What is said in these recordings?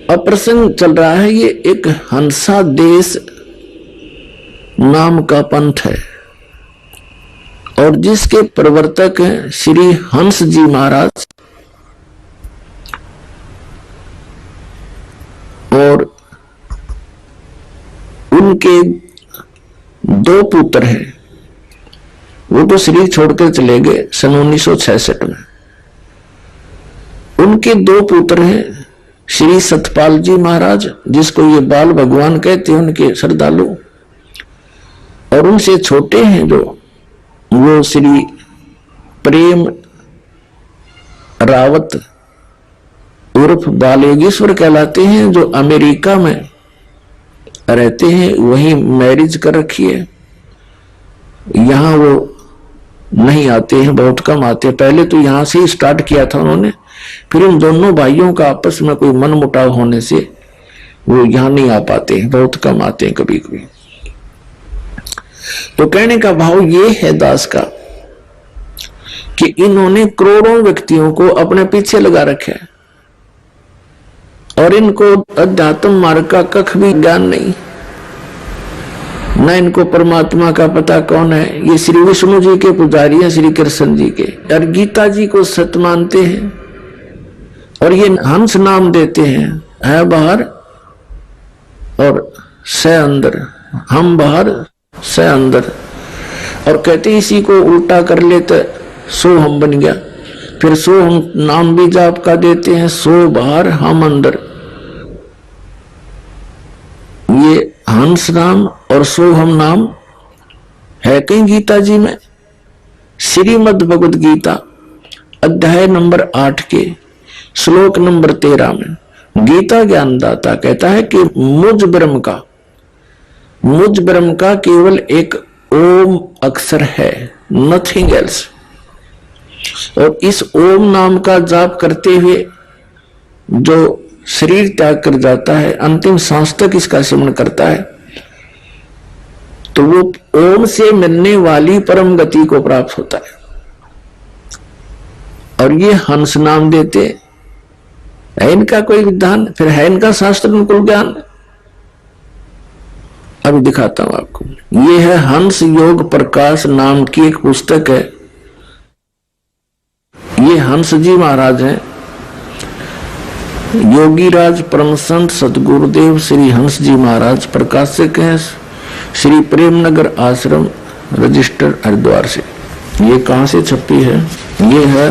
अब प्रसंग चल रहा है, ये एक हंसा देश नाम का पंथ है और जिसके प्रवर्तक हैं श्री हंस जी महाराज और उनके दो पुत्र हैं। वो तो शरीर छोड़कर चले गए सन 1966 में। उनके दो पुत्र हैं श्री सतपाल जी महाराज, जिसको ये बाल भगवान कहते हैं, उनके श्रद्धालु, और उनसे छोटे हैं जो वो श्री प्रेम रावत उर्फ बाल योगेश्वर कहलाते हैं, जो अमेरिका में रहते हैं, वहीं मैरिज कर रखी है। यहां वो नहीं आते हैं, बहुत कम आते हैं। पहले तो यहां से ही स्टार्ट किया था उन्होंने, फिर उन दोनों भाइयों का आपस में कोई मन मुटाव होने से वो यहां नहीं आ पाते हैं, बहुत कम आते हैं कभी कभी। तो कहने का भाव ये है दास का कि इन्होंने करोड़ों व्यक्तियों को अपने पीछे लगा रखा है और इनको अध्यात्म मार्ग का कख भी ज्ञान नहीं, न इनको परमात्मा का पता कौन है। ये श्री विष्णु जी के पुजारी हैं, श्री कृष्ण जी के, और गीता जी को सत्य मानते हैं और ये हंस नाम देते हैं, है बाहर और से अंदर, हम बाहर से अंदर, और कहते इसी को उल्टा कर लेते सो हम बन गया। फिर सो हम नाम भी जाप का देते हैं, सो बाहर हम अंदर। ये हंस नाम और सो हम नाम है कहीं गीता जी में। श्रीमद् भगवद गीता अध्याय नंबर 8 के श्लोक नंबर 13 में गीता ज्ञानदाता कहता है कि मुझ ब्रह्म का केवल एक ओम अक्षर है, नथिंग एल्स। और इस ओम नाम का जाप करते हुए जो शरीर त्याग कर जाता है, अंतिम सांस तक इसका सिमरण करता है, तो वो ओम से मिलने वाली परम गति को प्राप्त होता है। और ये हंस नाम देते है इनका कोई विधान, फिर है इनका शास्त्र अनुकूल ज्ञान। अभी दिखाता हूं आपको। ये है हंस योग प्रकाश नाम की एक पुस्तक है। ये हंस जी महाराज हैं, योगीराज परम संत सतगुरुदेव श्री हंस जी महाराज प्रकाशक हैं, श्री प्रेमनगर आश्रम, रजिस्टर हरिद्वार से। ये कहां से छपी है? ये है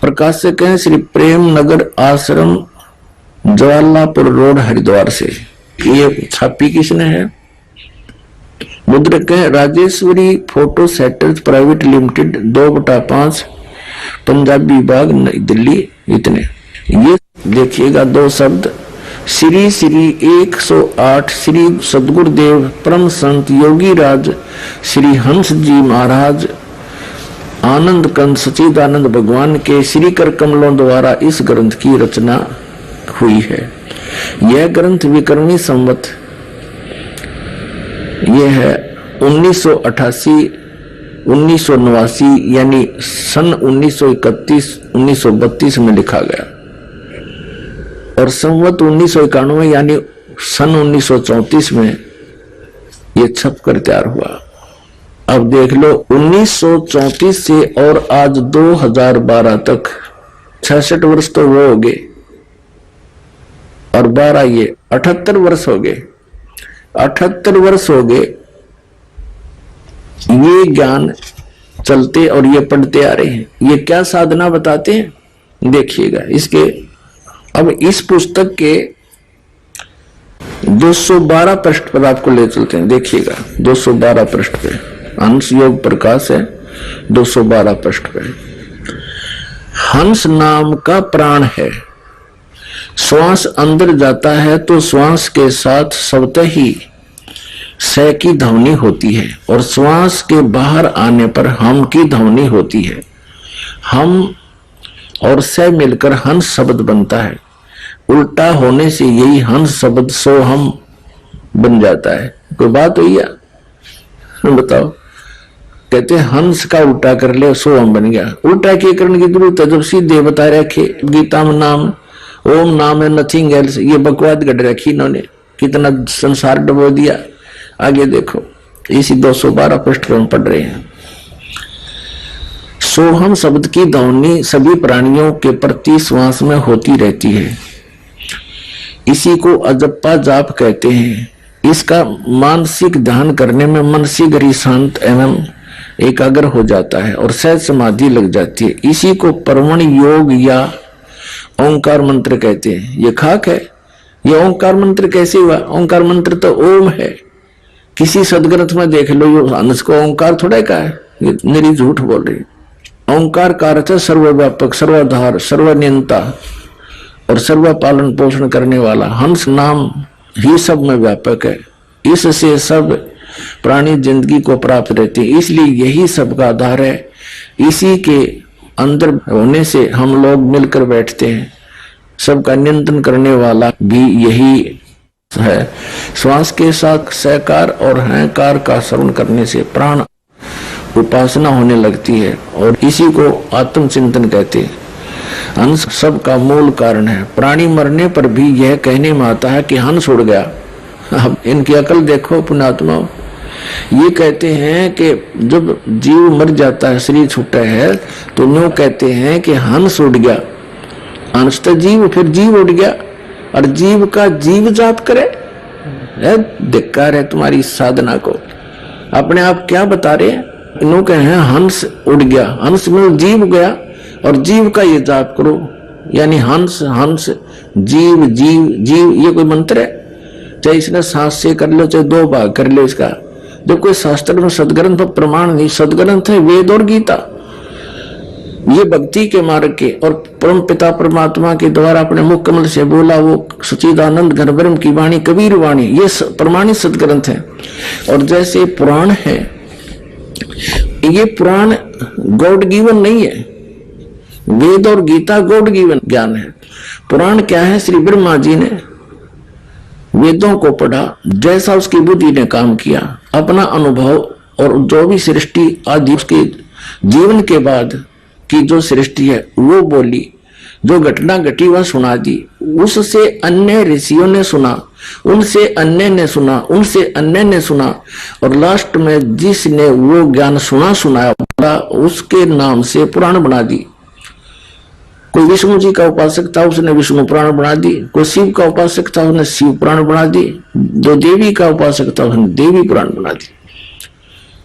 प्रकाशक हैं श्री प्रेमनगर आश्रम, जवाहरलालपुर रोड, हरिद्वार से। ये छापी किसने है? मुद्रक है Rajeshwari photo setters private limited, 2/5, Punjabi Bagh, नई दिल्ली। इतने ये देखिएगा दो शब्द, श्री श्री 108 श्री सदगुरुदेव परम संत योगी राज श्री हंस जी महाराज आनंद कंद सचिदानंद भगवान के श्री कर कमलों द्वारा इस ग्रंथ की रचना हुई है। यह ग्रंथ विक्रमी संवत यह है 1988 1989 यानी सन 1931 1932 में लिखा गया और संवत 1991 यानी सन 1934 में यह छपकर तैयार हुआ। अब देख लो 1934 से और आज 2012 तक 66 वर्ष तो वो हो गए और 12 ये 78 वर्ष हो गए। 78 वर्ष हो गए ये ज्ञान चलते और ये पढ़ते आ रहे हैं। ये क्या साधना बताते हैं देखिएगा इसके। अब इस पुस्तक के 212 पृष्ठ पर आपको ले चलते हैं, देखिएगा 212 पृष्ठ पे हंस योग प्रकाश है। 212 पृष्ठ पे हंस नाम का प्राण है, श्वास अंदर जाता है तो श्वास के साथ स्वतः ही स की ध्वनि होती है और श्वास के बाहर आने पर हम की ध्वनि होती है। हम और स मिलकर हंस शब्द बनता है। उल्टा होने से यही हंस शब्द सो हम बन जाता है। कोई बात हुई है? बताओ कहते हैं हंस का उल्टा कर ले सोहम बन गया। उल्टा क्या करने की जरूरत है जब सीधे बता रखे गीता में नाम ओम नाम है नथिंग एल्स। ये बकवाद गढ़ रखी इन्होंने, कितना संसार डबो दिया। आगे देखो इसी 212 पृष्ठ पर हम पढ़ रहे हैं। सोहम शब्द की ध्वनि सभी प्राणियों के प्रति श्वास में होती रहती है। इसी को अजप्पा जाप कहते हैं। इसका मानसिक ध्यान करने में मन शीघ्र ही शांत एवं एकाग्र हो जाता है और सहज समाधि लग जाती है। इसी को परमण योग या ओंकार मंत्र कहते हैं। ये खाक है। ये ओंकार मंत्र कैसे हुआ? ओंकार मंत्र तो ओम है। किसी सदग्रंथ में देख लो, ये हंस को ओंकार थोड़ा का है, ये मेरी झूठ बोल रही। ओंकार का अर्थ है सर्वव्यापक, सर्वाधार, सर्वनियंता और सर्व पालन पोषण करने वाला। हंस नाम ही सब में व्यापक है। इससे सब प्राणी जिंदगी को प्राप्त रहते हैं, इसलिए यही सबका आधार है। इसी के अंदर होने से हम लोग मिलकर बैठते हैं। सबका नियंत्रण करने वाला भी यही है। श्वास के साथ सहकार और हंकार का श्रवण करने से प्राण उपासना होने लगती है और इसी को आत्मचिंतन कहते हैं। हंस सबका मूल कारण है। प्राणी मरने पर भी यह कहने में आता है कि हंस उड़ गया। अब इनकी अकल देखो पुण्यात्मा। ये कहते हैं कि जब जीव मर जाता है, शरीर छूटा है, तो नो कहते हैं कि हंस उड़ गया। हंस तो जीव, फिर जीव उड़ गया और जीव का जीव जाप करे। धिक्कार है तुम्हारी साधना को। अपने आप क्या बता रहे हैं? इन्हों कहे हैं हंस उड़ गया। हंस में जीव गया और जीव का ये जाप करो। यानी हंस हंस जीव जीव जीव, ये कोई मंत्र है? चाहे इसने सांस से कर लो, चाहे 2 भाग कर लो इसका। जब कोई शास्त्र में सदग्रंथ पर प्रमाण नहीं, सदग्रंथ है वेद और गीता। ये भक्ति के मार्ग के और परम पिता परमात्मा के द्वारा अपने मुख कमल से बोला वो सच्चिदानंद घन ब्रह्म की वाणी, कबीर वाणी, ये प्रमाणित सदग्रंथ है। और जैसे पुराण है, ये पुराण गॉड गिवन नहीं है। वेद और गीता गॉड गिवन ज्ञान है। पुराण क्या है? श्री ब्रह्मा जी ने वेदों को पढ़ा, जैसा उसकी बुद्धि ने काम किया, अपना अनुभव और जो भी सृष्टि आदि उसके जीवन के बाद की जो सृष्टि है वो बोली, जो घटना घटी वह सुना दी। उससे अन्य ऋषियों ने सुना, उनसे अन्य ने सुना, उनसे अन्य ने सुना और लास्ट में जिसने वो ज्ञान सुनाया उसके नाम से पुराण बना दी। कोई विष्णु जी का उपासक था, उसने विष्णु पुराण बना दी। कोई शिव का उपासक था, उसने शिव पुराण बना दी। जो देवी का उपासक था, उसने देवी पुराण बना दी।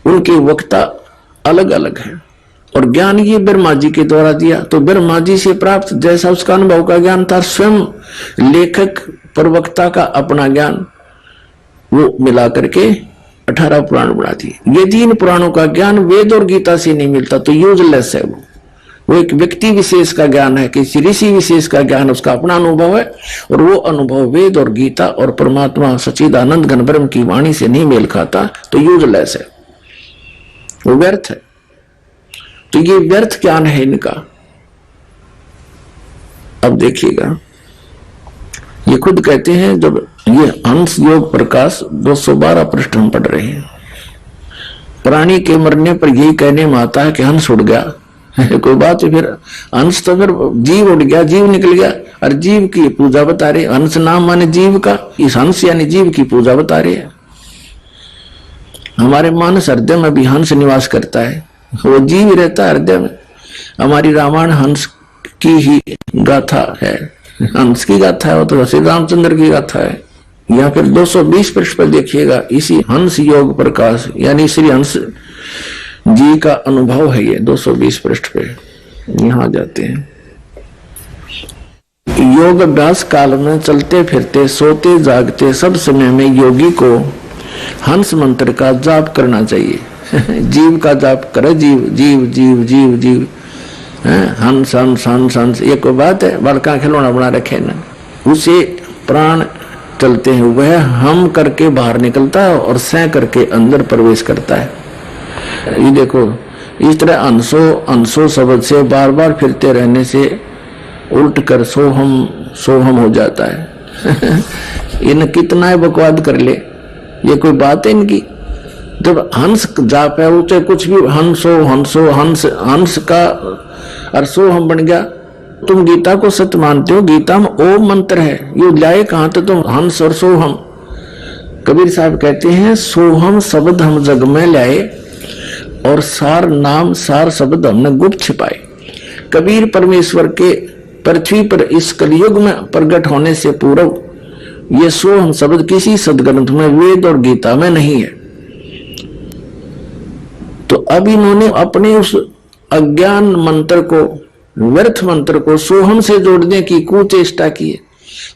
उनके वक्ता अलग अलग है और ज्ञान ये ब्रह्मा जी के द्वारा दिया। तो ब्रह्मा जी से प्राप्त जैसा उसका अनुभव का ज्ञान था, स्वयं लेखक प्रवक्ता का अपना ज्ञान वो मिला करके 18 पुराण बना दिए। यदि इन पुराणों का ज्ञान वेद और गीता से नहीं मिलता तो यूजलेस है। वो एक व्यक्ति विशेष का ज्ञान है, किसी ऋषि विशेष का ज्ञान, उसका अपना अनुभव है और वो अनुभव वेद और गीता और परमात्मा सच्चिदानंद घन ब्रह्म की वाणी से नहीं मेल खाता तो यूजलेस है, वो व्यर्थ है। तो ये व्यर्थ ज्ञान है इनका। अब देखिएगा, ये खुद कहते हैं, जब ये हंस योग प्रकाश 212 पृष्ठ हम पढ़ रहे हैं। प्राणी के मरने पर यही कहने में आता है कि हंस उड़ गया। कोई बात है? फिर हंस तो फिर जीव उड़ गया, जीव निकल गया और जीव की पूजा बता रहे। हंस नाम माने जीव का, इस हंस यानी जीव की पूजा बता रहे हैं। हमारे मानस हृदय में भी हंस निवास करता है, वो जीव रहता है हृदय में। हमारी रामायण हंस की ही गाथा है, हंस की गाथा है, वो तो श्री रामचंद्र की गाथा है। या फिर 220 पृष्ठ पर देखिएगा, इसी हंस योग प्रकाश यानी श्री हंस जी का अनुभव है। ये 220 पृष्ठ पे यहां जाते हैं। योग अभ्यास काल में चलते फिरते सोते जागते सब समय में योगी को हंस मंत्र का जाप करना चाहिए। जीव का जाप करे, जीव जीव जीव जीव जीव, हंस हंस हंस हंस, ये कोई बात है? बड़का खिलौना बना रखे ना, उसे प्राण चलते हैं, वह हम करके बाहर निकलता है और सह करके अंदर प्रवेश करता है। ये देखो, इस तरह अंशो अंशो शब्द से बार बार फिरते रहने से उल्ट कर सोहम सोहम हो जाता है। इन कितना बकवाद कर ले, ये कोई बात है इनकी? जब हंस जाप है वो चाहे कुछ भी हंसो हंसो हंस हंस का और सो हम बन गया। तुम गीता को सत्य मानते हो, गीता में ओम मंत्र है, ये लाए कहां तो तुम हंस और सोहम। कबीर साहब कहते हैं सोहम शब्द हम जग में लाए और सार नाम सार शब्द हमने गुप्त छिपाए। कबीर परमेश्वर के पृथ्वी पर इस कलयुग में प्रकट होने से पूर्व ये सोहम शब्द किसी सदग्रंथ में, वेद और गीता में नहीं है। तो अब इन्होंने अपने उस अज्ञान मंत्र को, व्यर्थ मंत्र को सोहम से जोड़ने की कुचेष्टा की है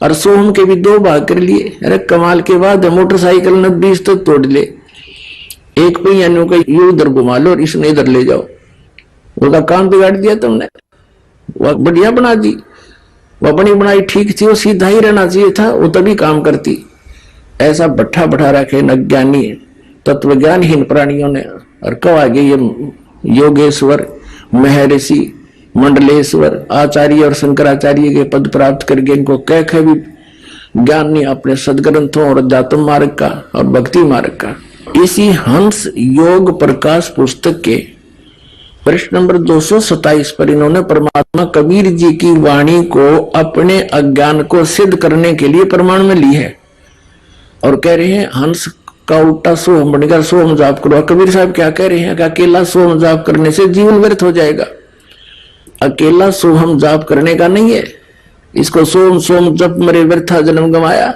और सोहम के भी दो भाग कर लिए। अरे कमाल के बाद मोटरसाइकिल ने 20 तक तोड़ ले, एक पहिया का यू उधर घुमा लो और इसने इधर ले जाओ, उसका काम बिगाड़ दिया तुमने। वह बढ़िया बना दी, वह बनी बनाई ठीक थी, वो सीधा ही रहना चाहिए था, वो तभी काम करती। ऐसा भट्ठा बैठा रखे अज्ञानी तत्वज्ञानहीन प्राणियों ने। और कब आगे ये योगेश्वर, महर्षि, मंडलेश्वर, आचार्य और शंकराचार्य के पद प्राप्त करके इनको कह भी ज्ञान नहीं अपने सदग्रंथों और अध्यात्म मार्ग का और भक्ति मार्ग का। इसी हंस योग प्रकाश पुस्तक के प्रश्न नंबर 227 पर इन्होंने परमात्मा कबीर जी की वाणी को अपने अज्ञान को सिद्ध करने के लिए प्रमाण में ली है और कह रहे हैं हंस का उल्टा सोहम बनेगा, सोहम जाप करो। कबीर साहब क्या कह रहे हैं कि अकेला सोहम जाप करने से जीवन व्यर्थ हो जाएगा। अकेला सोहम जाप करने का नहीं है, इसको सोहम सोहम जप मरे व्यर्था जन्म गंवाया।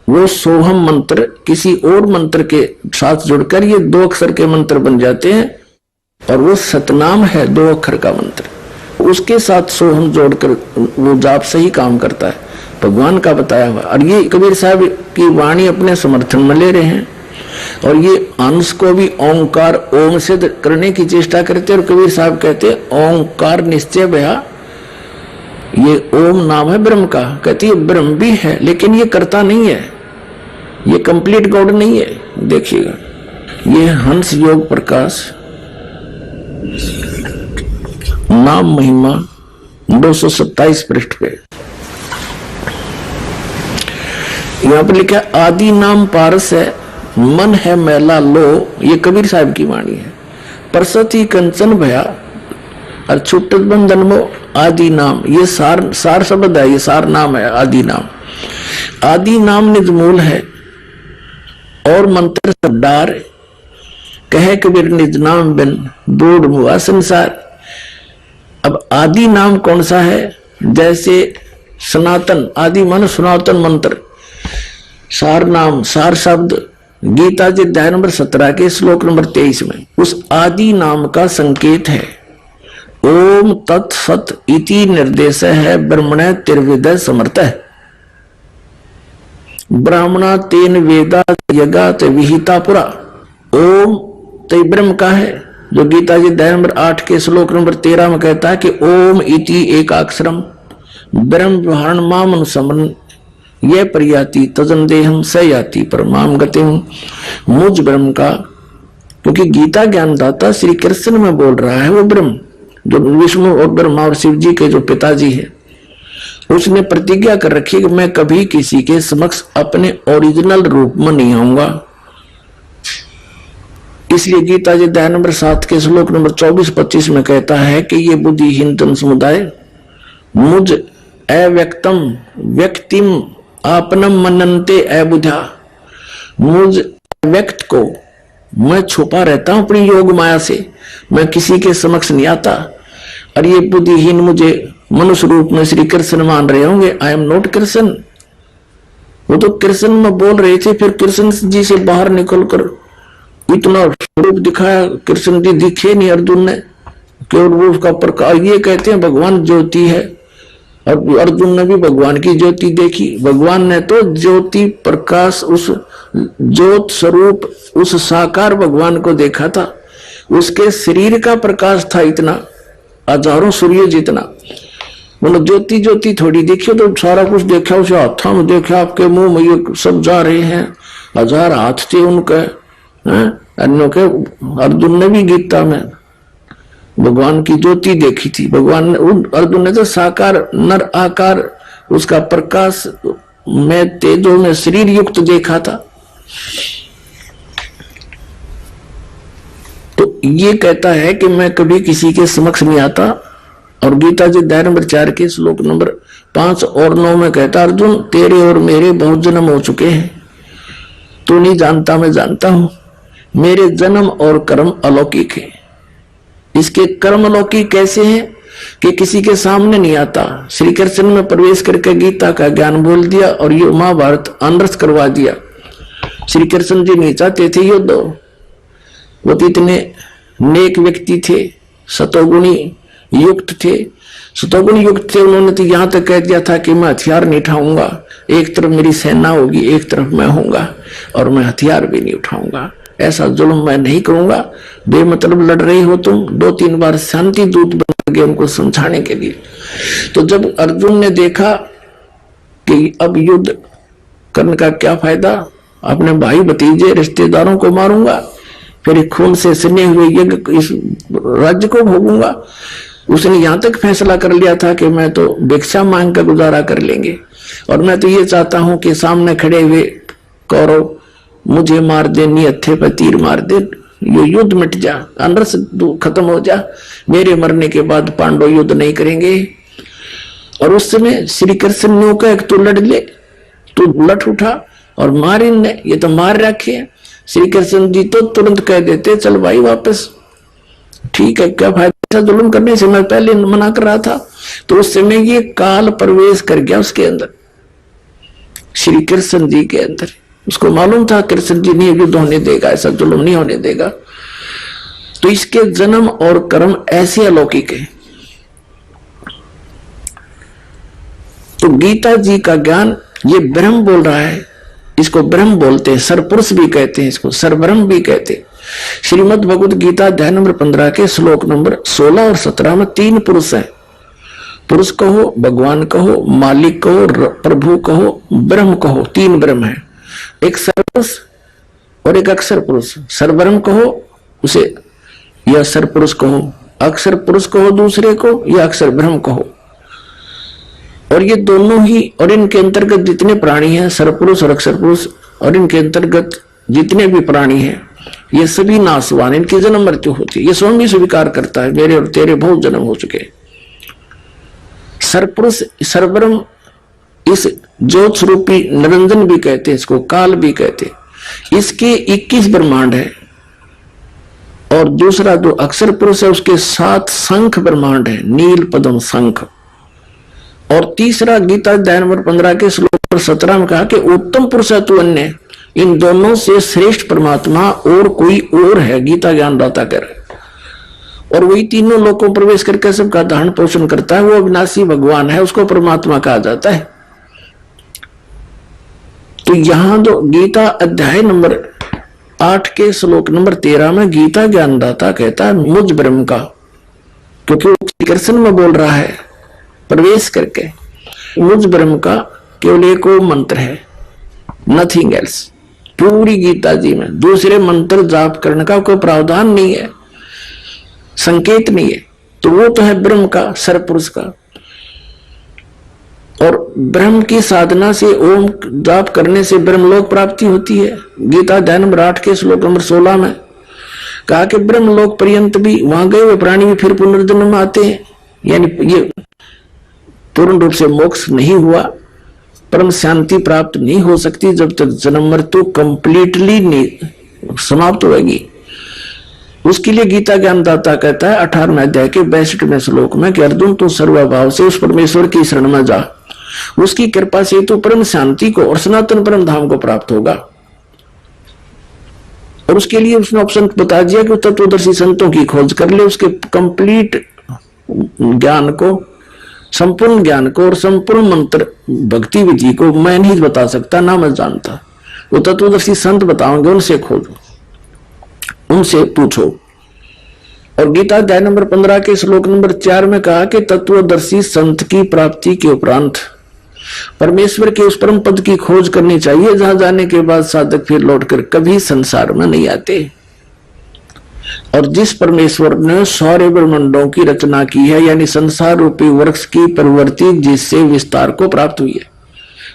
वो सोहम मंत्र किसी और मंत्र के साथ जुड़कर ये 2 अक्षर के मंत्र बन जाते हैं और वो सतनाम है 2 अक्षर का मंत्र, उसके साथ सोहम जोड़कर वो जाप सही काम करता है, भगवान का बताया हुआ। और ये कबीर साहब की वाणी अपने समर्थन में ले रहे हैं और ये अंश को भी ओंकार ओम से करने की चेष्टा करते हैं। और कबीर साहब कहते हैं ओंकार निश्चय भया, ये ओम नाम है ब्रह्म का। कहती है ब्रह्म भी है लेकिन ये करता नहीं है, ये कंप्लीट गॉड नहीं है। देखिएगा ये हंस योग प्रकाश नाम महिमा 227 पृष्ठ पे यहां पर लिखा आदि नाम पारस है, मन है मैला लो, ये कबीर साहब की वाणी है। परसती कंचन भया और छुट्ट बंधन मो आदि नाम, ये सार शब्द है, ये सार नाम है आदि नाम। आदि नाम निजमूल है और मंत्र सब डार, कहे कबीर निज नाम बिन दूर हुआ संसार। अब आदि नाम कौन सा है? जैसे सनातन, आदि मन सनातन मंत्र, सार नाम सार शब्द गीता जी अध्याय नंबर 17 के श्लोक नंबर 23 में उस आदि नाम का संकेत है। ओम तत्सत इति निर्देश है ब्रह्मण तिर्विद समर्थ है। ब्राह्मणा तेन वेदा यगा ते विहिता पुरा। ओम तो ब्रह्म का है जो गीता जी अध्याय नंबर 8 के श्लोक नंबर 13 में कहता है कि ओम इति एकाक्षरम ब्रह्म व्यवहार माम समन ये प्रयाति तजन देहम स याति परमाम गतिम। मुझ ब्रह्म का, क्योंकि गीता ज्ञानदाता श्री कृष्ण में बोल रहा है, वो ब्रह्म जो विष्णु और ब्रह्मा और शिव जी के जो पिताजी है, उसने प्रतिज्ञा कर रखी कि मैं कभी किसी के समक्ष अपने ओरिजिनल रूप में नहीं आऊंगा। इसलिए गीता जी अध्याय नंबर 7 के श्लोक नंबर 24-25 में कहता है कि ये बुद्धिहीन तन समुदाय मुझ अव्यक्तम व्यक्तिम आपनम मनन्ते अबुधा, मुझ व्यक्त को मैं छुपा रहता हूं अपनी योग माया से, मैं किसी के समक्ष नहीं आता। और ये बुद्धिहीन मुझे मनुष्य रूप में श्री कृष्ण मान रहे होंगे, आई एम नॉट कृष्ण। वो तो कृष्ण में बोल रहे थे, फिर कृष्ण जी से बाहर निकलकर इतना स्वरूप दिखाया, कृष्ण जी दिखे नहीं अर्जुन ने, केवल वो उसका प्रकाश। ये कहते हैं भगवान ज्योति है और अर्जुन ने भी भगवान की ज्योति देखी। भगवान ने तो ज्योति प्रकाश, उस ज्योत स्वरूप उस साकार भगवान को देखा था। उसके शरीर का प्रकाश था इतना, हजारों सूर्य जितना। मतलब ज्योति ज्योति थोड़ी देखी तो सारा कुछ देखा, उसे हाथों में देखा, आपके मुंह में ये सब जा रहे हैं, 1000 हाथ थे उनके। अन्यों के अर्जुन ने भी गीता में भगवान की ज्योति देखी थी। भगवान ने, अर्जुन ने तो साकार नर आकार उसका प्रकाश में तेजो में शरीर युक्त देखा था। तो ये कहता है कि मैं कभी किसी के समक्ष नहीं आता। और गीता जी अध्याय नंबर 4 के श्लोक नंबर 5 और 9 में कहता, अर्जुन तेरे और मेरे बहुत जन्म हो चुके हैं, तू नहीं जानता मैं जानता हूं। मेरे जन्म और कर्म अलौकिक है। इसके कर्म अलौकिक कैसे हैं कि किसी के सामने नहीं आता। श्री कृष्ण में प्रवेश करके गीता का ज्ञान बोल दिया और ये महाभारत अनर्थ करवा दिया। श्री कृष्ण जी नहीं चाहते थे युद्ध, वो तो इतने नेक व्यक्ति थे, सतोगुणी युक्त थे। सतोगुणी युक्त थे, उन्होंने तो यहां तक कह दिया था कि मैं हथियार नहीं उठाऊंगा, एक तरफ मेरी सेना होगी, एक तरफ मैं होऊंगा, और मैं हथियार भी नहीं उठाऊंगा, ऐसा जुल्म मैं नहीं करूंगा। बेमतलब लड़ रही हो तुम। 2-3 बार शांति दूत बन गए उनको समझाने के लिए। तो जब अर्जुन ने देखा कि अब युद्ध करने का क्या फायदा, अपने भाई भतीजे रिश्तेदारों को मारूंगा, फिर खून से सने हुए यज्ञ इस राज्य को भोगूंगा। उसने यहां तक फैसला कर लिया था कि मैं तो भिक्षा मांग कर गुजारा कर लेंगे, और मैं तो ये चाहता हूं कि सामने खड़े हुए कौरव मुझे मार दे, हत्थे पर तीर मार दे, ये युद्ध मिट जा, अनर्थ खत्म हो जा, मेरे मरने के बाद पांडव युद्ध नहीं करेंगे। और उस समय श्री कृष्ण ने कहा तू लड़ ले, तू लट उठा और मार इनने, ये तो मार रखे। श्री कृष्ण जी तो तुरंत कह देते चल भाई वापस, ठीक है क्या फायदा जुल्म करने से, मैं पहले मना कर रहा था। तो उस समय ये काल प्रवेश कर गया उसके अंदर, श्री कृष्ण जी के अंदर। उसको मालूम था कृष्ण जी नहीं युद्ध होने देगा, ऐसा जुल्म नहीं होने देगा। तो इसके जन्म और कर्म ऐसे अलौकिक है। तो गीता जी का ज्ञान ये ब्रह्म बोल रहा है, इसको ब्रह्म बोलते हैं, सरपुरुष भी कहते हैं, इसको सरब्रह्म भी कहते हैं। श्रीमद् भगवद गीता अध्याय नंबर 15 के श्लोक नंबर 16 और 17 में 3 पुरुष हैं। पुरुष कहो, भगवान कहो, मालिक कहो, प्रभु कहो, ब्रह्म कहो, 3 ब्रह्म है। एक सरपुरुष और एक अक्षर पुरुष। सरब्रह्म कहो उसे या सरपुरुष कहो, अक्षर पुरुष कहो दूसरे को, या अक्षर ब्रह्म कहो। और ये दोनों ही, और इनके अंतर्गत जितने प्राणी हैं, सरपुरुष और अक्षर पुरुष, और इनके अंतर्गत जितने भी प्राणी हैं, ये सभी नासवान, इनकी जन्म मृत्यु होती है। ये स्वयं भी स्वीकार करता है मेरे और तेरे बहुत जन्म हो चुके। सरपुरुष सरब्रह्म इस ज्योत स्वरूपी निरंजन भी कहते हैं, इसको काल भी कहते हैं। इसके 21 ब्रह्मांड है। और दूसरा जो अक्षर पुरुष है उसके 7 शंख ब्रह्मांड है, नील पद्म शंख। और तीसरा गीता अध्याय नंबर 15 के श्लोक नंबर 17 में कहा कि उत्तम पुरुष है तू अन्य, इन दोनों से श्रेष्ठ परमात्मा और कोई और है, गीता ज्ञानदाता कह रहा है। और वही तीनों लोगों में प्रवेश करके सबका धारण पोषण करता है, वो अविनाशी भगवान है, उसको परमात्मा कहा जाता है। तो यहां जो गीता अध्याय नंबर 8 के श्लोक नंबर 13 में गीता ज्ञानदाता कहता है मुझ ब्रह्म का, क्योंकि कृष्ण में बोल रहा है प्रवेश करके। मुझ ब्रह्म का केवल एक मंत्र है, नथिंग एल्स। पूरी गीता जी में दूसरे मंत्र जाप करने का कोई प्रावधान नहीं है, संकेत नहीं है। तो वो तो है ब्रह्म का, सरपुरुष का। और ब्रह्म की साधना से, ओम जाप करने से ब्रह्मलोक प्राप्ति होती है। गीता अध्याय नंबर 8 के श्लोक नंबर 16 में कहा कि ब्रह्मलोक पर्यंत भी वहां गए हुए प्राणी भी फिर पुनर्जन्म में आते हैं। यानी ये पूर्ण रूप से मोक्ष नहीं हुआ, परम शांति प्राप्त नहीं हो सकती जब तक जन्म मृत्यु कंप्लीटली नहीं समाप्त होगी। उसके लिए गीता ज्ञानदाता कहता है 18वें अध्याय के 62वें श्लोक में कि अर्जुन तू सर्वभाव से उस परमेश्वर की शरण में जा, उसकी कृपा से तू परम शांति को और सनातन परम धाम को प्राप्त होगा। और उसके लिए उसने ऑप्शन बता दिया कि तत्वदर्शी संतों की खोज कर ले, उसके कंप्लीट ज्ञान को, संपूर्ण ज्ञान को और संपूर्ण मंत्र भक्ति विधि को मैं नहीं बता सकता, ना मैं जानता, वो तत्वदर्शी संत बताओगे, उनसे खोजो, उनसे पूछो। और गीता अध्याय नंबर 15 के श्लोक नंबर 4 में कहा कि तत्वदर्शी संत की प्राप्ति के उपरांत परमेश्वर के उस परम पद की खोज करनी चाहिए जहां जाने के बाद साधक फिर लौटकर कभी संसार में नहीं आते। और जिस परमेश्वर ने सारे ब्रह्मांडों की रचना की है, यानी संसार रूपी वृक्ष की प्रवृत्ति जिससे विस्तार को प्राप्त हुई है,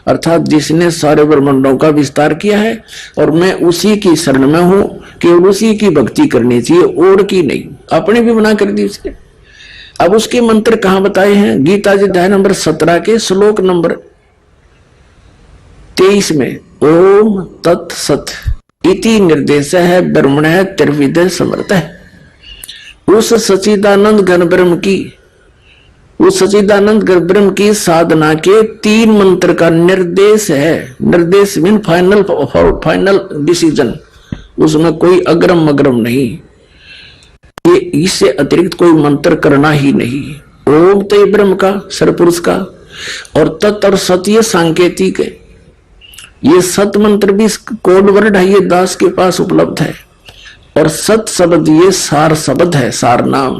अर्थात जिसने सारे ब्रह्मांडों का विस्तार किया है, और मैं उसी की शरण में हूं, केवल उसी की भक्ति करनी चाहिए और की नहीं। अपने भी मना कर दी उसने। अब उसके मंत्र कहां बताए हैं? गीता जी अध्याय नंबर 17 के श्लोक नंबर 23 में ओम तत्सत इति निर्देश है ब्रह्मण त्रिविध समर्थ है। उस सच्चिदानंद घन ब्रह्म की, उस सच्चिदानंद घन ब्रह्म की साधना के 3 मंत्र का निर्देश है। निर्देश मीन फाइनल डिसीजन, उसमें कोई अग्रम अग्रम नहीं, ये इससे अतिरिक्त कोई मंत्र करना ही नहीं। ओम तो ब्रह्म का, सरपुरुष का, और तत् और सत्य सांकेतिक है। ये सत मंत्र भी कोड वर्ड है, ये दास के पास उपलब्ध है। और सत शब्द ये सार शब्द है, सार नाम,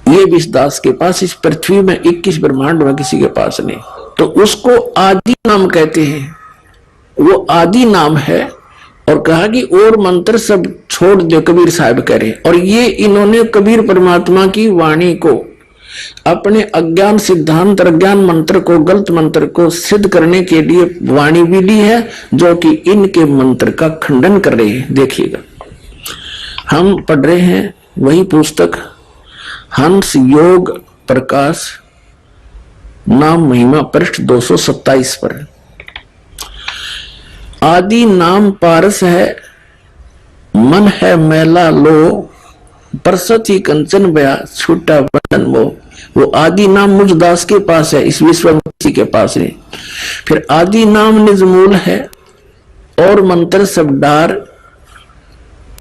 ये भी इस दास के पास, इस पृथ्वी में 21 ब्रह्मांड में किसी के पास नहीं। तो उसको आदि नाम कहते हैं, वो आदि नाम है। और कहा कि और मंत्र सब छोड़ दो, कबीर साहब कह रहे। और ये इन्होंने कबीर परमात्मा की वाणी को, अपने अज्ञान सिद्धांत, अज्ञान मंत्र को, गलत मंत्र को सिद्ध करने के लिए वाणी भी ली है, जो कि इनके मंत्र का खंडन कर रहे हैं। देखिएगा, हम पढ़ रहे हैं वही पुस्तक हंस योग प्रकाश नाम महिमा पृष्ठ 227 पर। आदि नाम पारस है, मन है मैला लो, परसत ही कंचन बया छूटा बंधन मोह। वो आदि नाम मुझ दास के पास है, इस विश्व में किसी के पास नहीं। फिर आदि नाम निज मूल है, और मंत्र सब डार,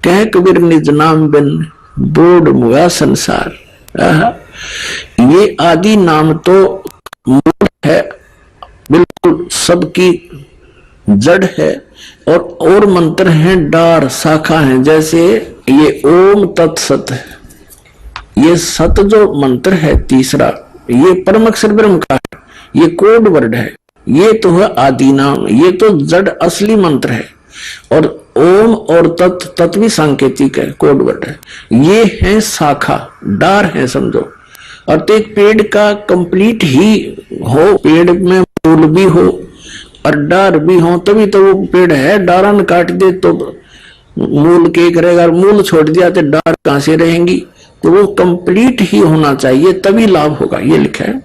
कह कबीर निज नाम बिन बोड मुआ संसार। ये आदि नाम तो मूल है, बिल्कुल सबकी जड़ है, और मंत्र हैं डार, शाखा है। जैसे ये ओम तत्सत, ये सत जो मंत्र है तीसरा, ये परम अक्षर ब्रह्म का है, ये कोड वर्ड है, ये तो है आदि नाम, ये तो जड़ असली मंत्र है। और ओम और तत् भी सांकेतिक है, कोड वर्ड है। ये है शाखा, डार है समझो। और तो एक पेड़ का कंप्लीट ही हो, पेड़ में मूल भी हो और डार भी हो, तभी तो वो पेड़ है। डारन काट दे तो मूल के करेगा, मूल छोड़ दिया तो डार कहां से रहेंगी? तो वो कंप्लीट ही होना चाहिए, तभी लाभ होगा। ये लिखा है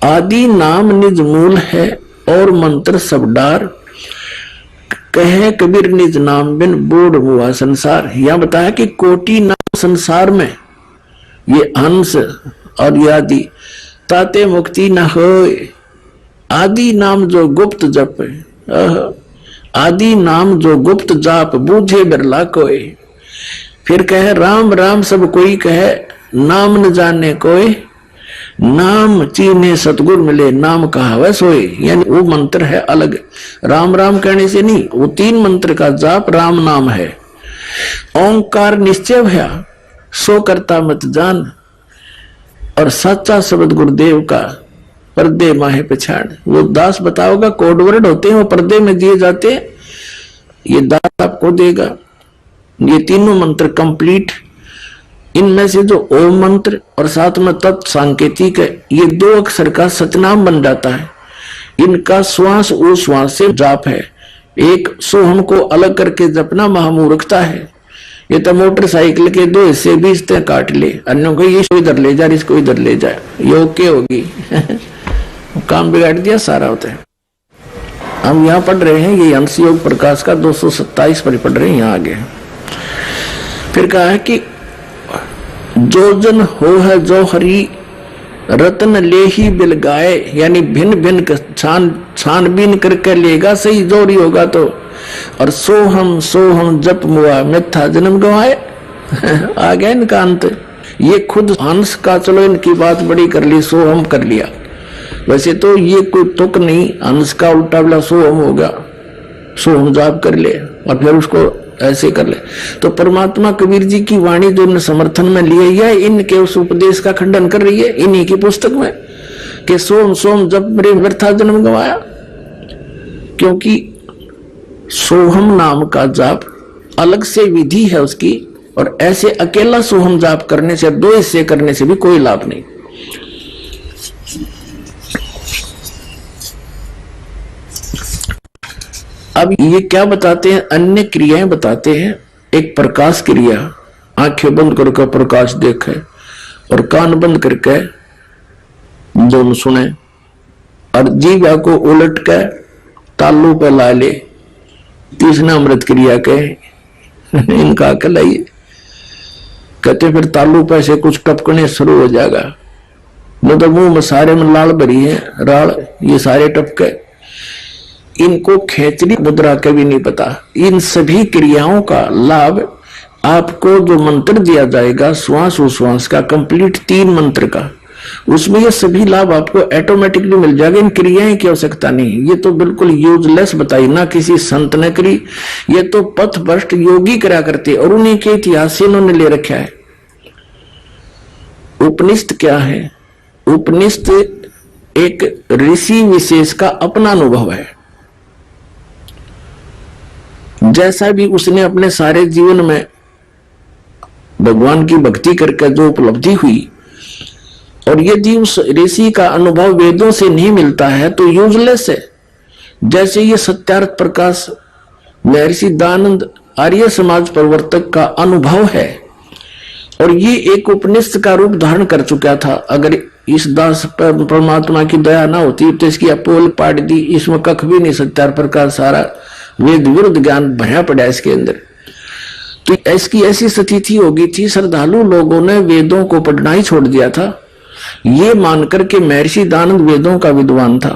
आदि नाम निज मूल है, और मंत्र सब डार, कहे कबीर निज नाम बिन बोध हुआ संसार। यह बताया कि कोटि नाम संसार में, ये हंस और ये आदि, ताते मुक्ति न होए। आदि नाम जो गुप्त जप, आदि नाम जो गुप्त जाप, बूझे बिरला कोई। फिर कहे राम राम सब कोई कहे, नाम न जाने कोई, नाम चीने सतगुर मिले, नाम कहावे सोए। यानी वो मंत्र है अलग, राम राम कहने से नहीं, वो 3 मंत्र का जाप राम नाम है। ओंकार निश्चय भया, सो करता मत जान, और सच्चा शब्द गुरुदेव का, पर्दे माहे पछाड़। वो दास बताओगा, कोड वर्ड होते हैं, वो पर्दे में दिए जाते, ये दास आपको देगा। ये तीनों मंत्र कंप्लीट, इनमें से जो ओम मंत्र और साथ में तत् सांकेतिक है, ये 2 अक्षर का सतनाम बन जाता है। इनका श्वास वो श्वास से जाप है। एक सोहम को अलग करके जपना महामूर्खता है। ये तो मोटरसाइकिल के 2 हिस्से भी इससे काट ले, अन्यों को ये इधर ले जा, इसको इधर ले जाए, ये ओके होगी। काम बिगाड़ दिया सारा होता है। हम यहाँ पढ़ रहे हैं, ये हंस योग प्रकाश का 227 पर पढ़ रहे हैं, यहाँ आगे फिर कहा है कि जो जन हो है जो हरि रत्न ले ही बिल गाए। यानी भिन्न भिन्न छानबीन करके लेगा, सही जोड़ी होगा तो। और सोहम जप मुआ मिथ्या जन्म गवाए। आ गया इनका अंत। ये खुद हंस का, चलो इनकी बात बड़ी कर ली, सोहम कर लिया। वैसे तो ये कोई तुक नहीं, हंस का उल्टा बिला सोहम होगा, सोहम जाप कर ले और फिर उसको ऐसे कर ले। तो परमात्मा कबीर जी की वाणी जो इन समर्थन में लिए, यह इनके उस उपदेश का खंडन कर रही है इन्हीं की पुस्तक में, कि सोम जब मेरे व्यर्था जन्म गवाया। क्योंकि सोहम नाम का जाप अलग से विधि है उसकी, और ऐसे अकेला सोहम जाप करने से, 2 हिस्से करने से भी कोई लाभ नहीं। अब ये क्या बताते हैं, अन्य क्रियाएं बताते हैं। एक प्रकाश क्रिया, आंखें बंद करके प्रकाश देखे और कान बंद करके दोनों सुने, और जीवा को उलट के तालू पे ला ले, तीसरा अमृत क्रिया के इनका अकल है। कहते फिर तालू पे से कुछ टपकने शुरू हो जाएगा, न तो मुंह में सारे में लाल भरी है राल, ये सारे टपके। इनको खेचरी मुद्रा के भी नहीं पता। इन सभी क्रियाओं का लाभ आपको जो मंत्र दिया जाएगा श्वास उश्वास का, कंप्लीट 3 मंत्र का, उसमें ये सभी लाभ आपको ऑटोमेटिकली मिल जाएगा। इन क्रियाएं की आवश्यकता नहीं। ये तो बिल्कुल यूजलेस बताई, ना किसी संत ने करी, ये तो पथ भ्रष्ट योगी करा करते, और उन्हीं के इतिहास से इन्होंने ले रखा है। उपनिषद क्या है? उपनिषद एक ऋषि विशेष का अपना अनुभव है। जैसा भी उसने अपने सारे जीवन में भगवान की भक्ति करके जो उपलब्धि हुई, और यदि उस ऋषि का अनुभव वेदों से नहीं मिलता है तो यूजलेस है। जैसे ये सत्यार्थ प्रकाश महर्षि दयानंद आर्य समाज प्रवर्तक का अनुभव है, और ये एक उपनिषद का रूप धारण कर चुका था। अगर इस दास पर परमात्मा की दया ना होती तो इसकी अपोल पाट दी, इसमें कख भी नहीं, सत्यार्थ प्रकाश सारा वेद विरुद्ध ज्ञान भया पड़ा इसके अंदर। तो इसकी ऐसी स्थिति हो गई थी, श्रद्धालु लोगों ने वेदों को पढ़ना ही छोड़ दिया था, ये मानकर के महर्षि दयानंद वेदों का विद्वान था,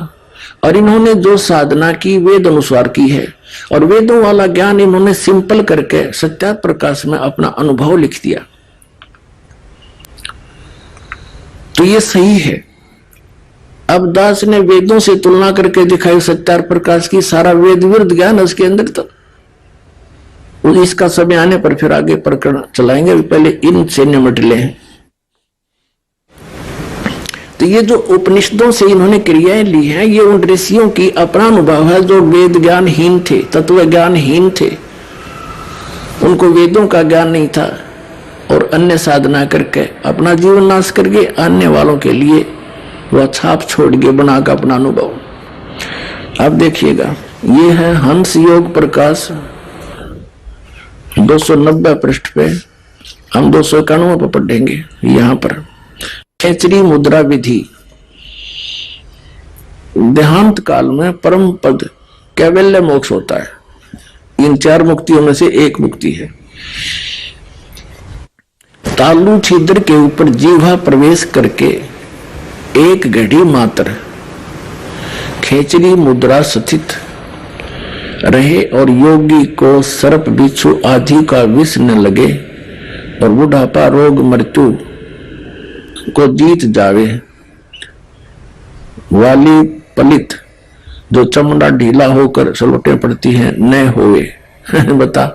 और इन्होंने जो साधना की वेद अनुसार की है, और वेदों वाला ज्ञान इन्होंने सिंपल करके सत्यार्थ प्रकाश में अपना अनुभव लिख दिया। तो ये सही है। अब दास ने वेदों से तुलना करके दिखाई सत्यार्थ प्रकाश की, सारा वेद विरुद्ध ज्ञान उसके अंदर था। इसका समय आने पर फिर आगे प्रकरण चलाएंगे, पहले इनसे निपट लें। तो ये जो उपनिषदों से इन्होंने क्रियाएं ली हैं, ये उन ऋषियों की अपना अनुभव है जो वेद ज्ञानहीन थे, तत्व ज्ञानहीन थे, उनको वेदों का ज्ञान नहीं था, और अन्य साधना करके अपना जीवन नाश करके आने वालों के लिए वह छाप छोड़ के बना का अपना अनुभव। अब देखिएगा, ये है हंस योग प्रकाश 290 पृष्ठ पे, हम 291 पर पढ़ेंगे। यहां पर खेचरी मुद्रा विधि, देहांत काल में परम पद कैवल्य मोक्ष होता है। इन 4 मुक्तियों में से एक मुक्ति है। तालु छिद्र के ऊपर जीवा प्रवेश करके एक घड़ी मात्र खेचरी मुद्रा स्थित रहे, और योगी को सर्प बिच्छू आदि का विष न लगे, और बुढ़ापा रोग मृत्यु को जीत जावे, वाली पलित जो चमड़ा ढीला होकर सलोटे पड़ती है न होवे। बता,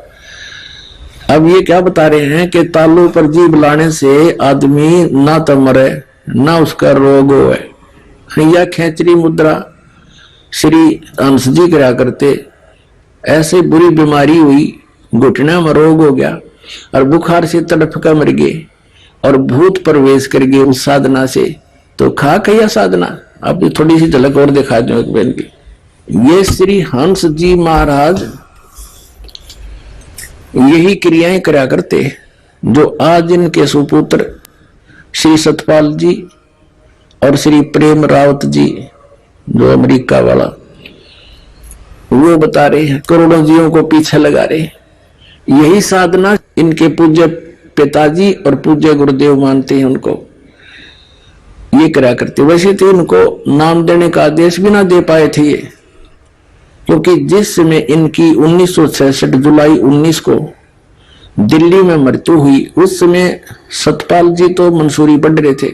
अब ये क्या बता रहे हैं कि तालू पर जीभ लाने से आदमी ना तो मरे ना उसका रोग होए। या खेचरी मुद्रा श्री हंस जी करा करते, ऐसे बुरी बीमारी हुई, घुटने में रोग हो गया और बुखार से तड़प कर मर गए, और भूत प्रवेश कर गए उस साधना से। तो खा कहिया साधना। अब थोड़ी सी झलक और दिखा दो एक बहन की। ये श्री हंस जी महाराज यही क्रियाएं करा करते, जो आज इनके सुपुत्र श्री सतपाल जी और श्री प्रेम रावत जी जो अमेरिका वाला, वो बता रहे हैं, करोड़ों जीवों को पीछे लगा रहे। यही साधना इनके पूज्य पिताजी और पूज्य गुरुदेव मानते हैं उनको, ये करा करते। वैसे तो इनको नाम देने का आदेश भी ना दे पाए थे ये, क्योंकि जिस समय इनकी 1966 जुलाई 19 को दिल्ली में मृत्यु हुई, उस समय सतपाल जी तो मंसूरी पढ़ रहे थे,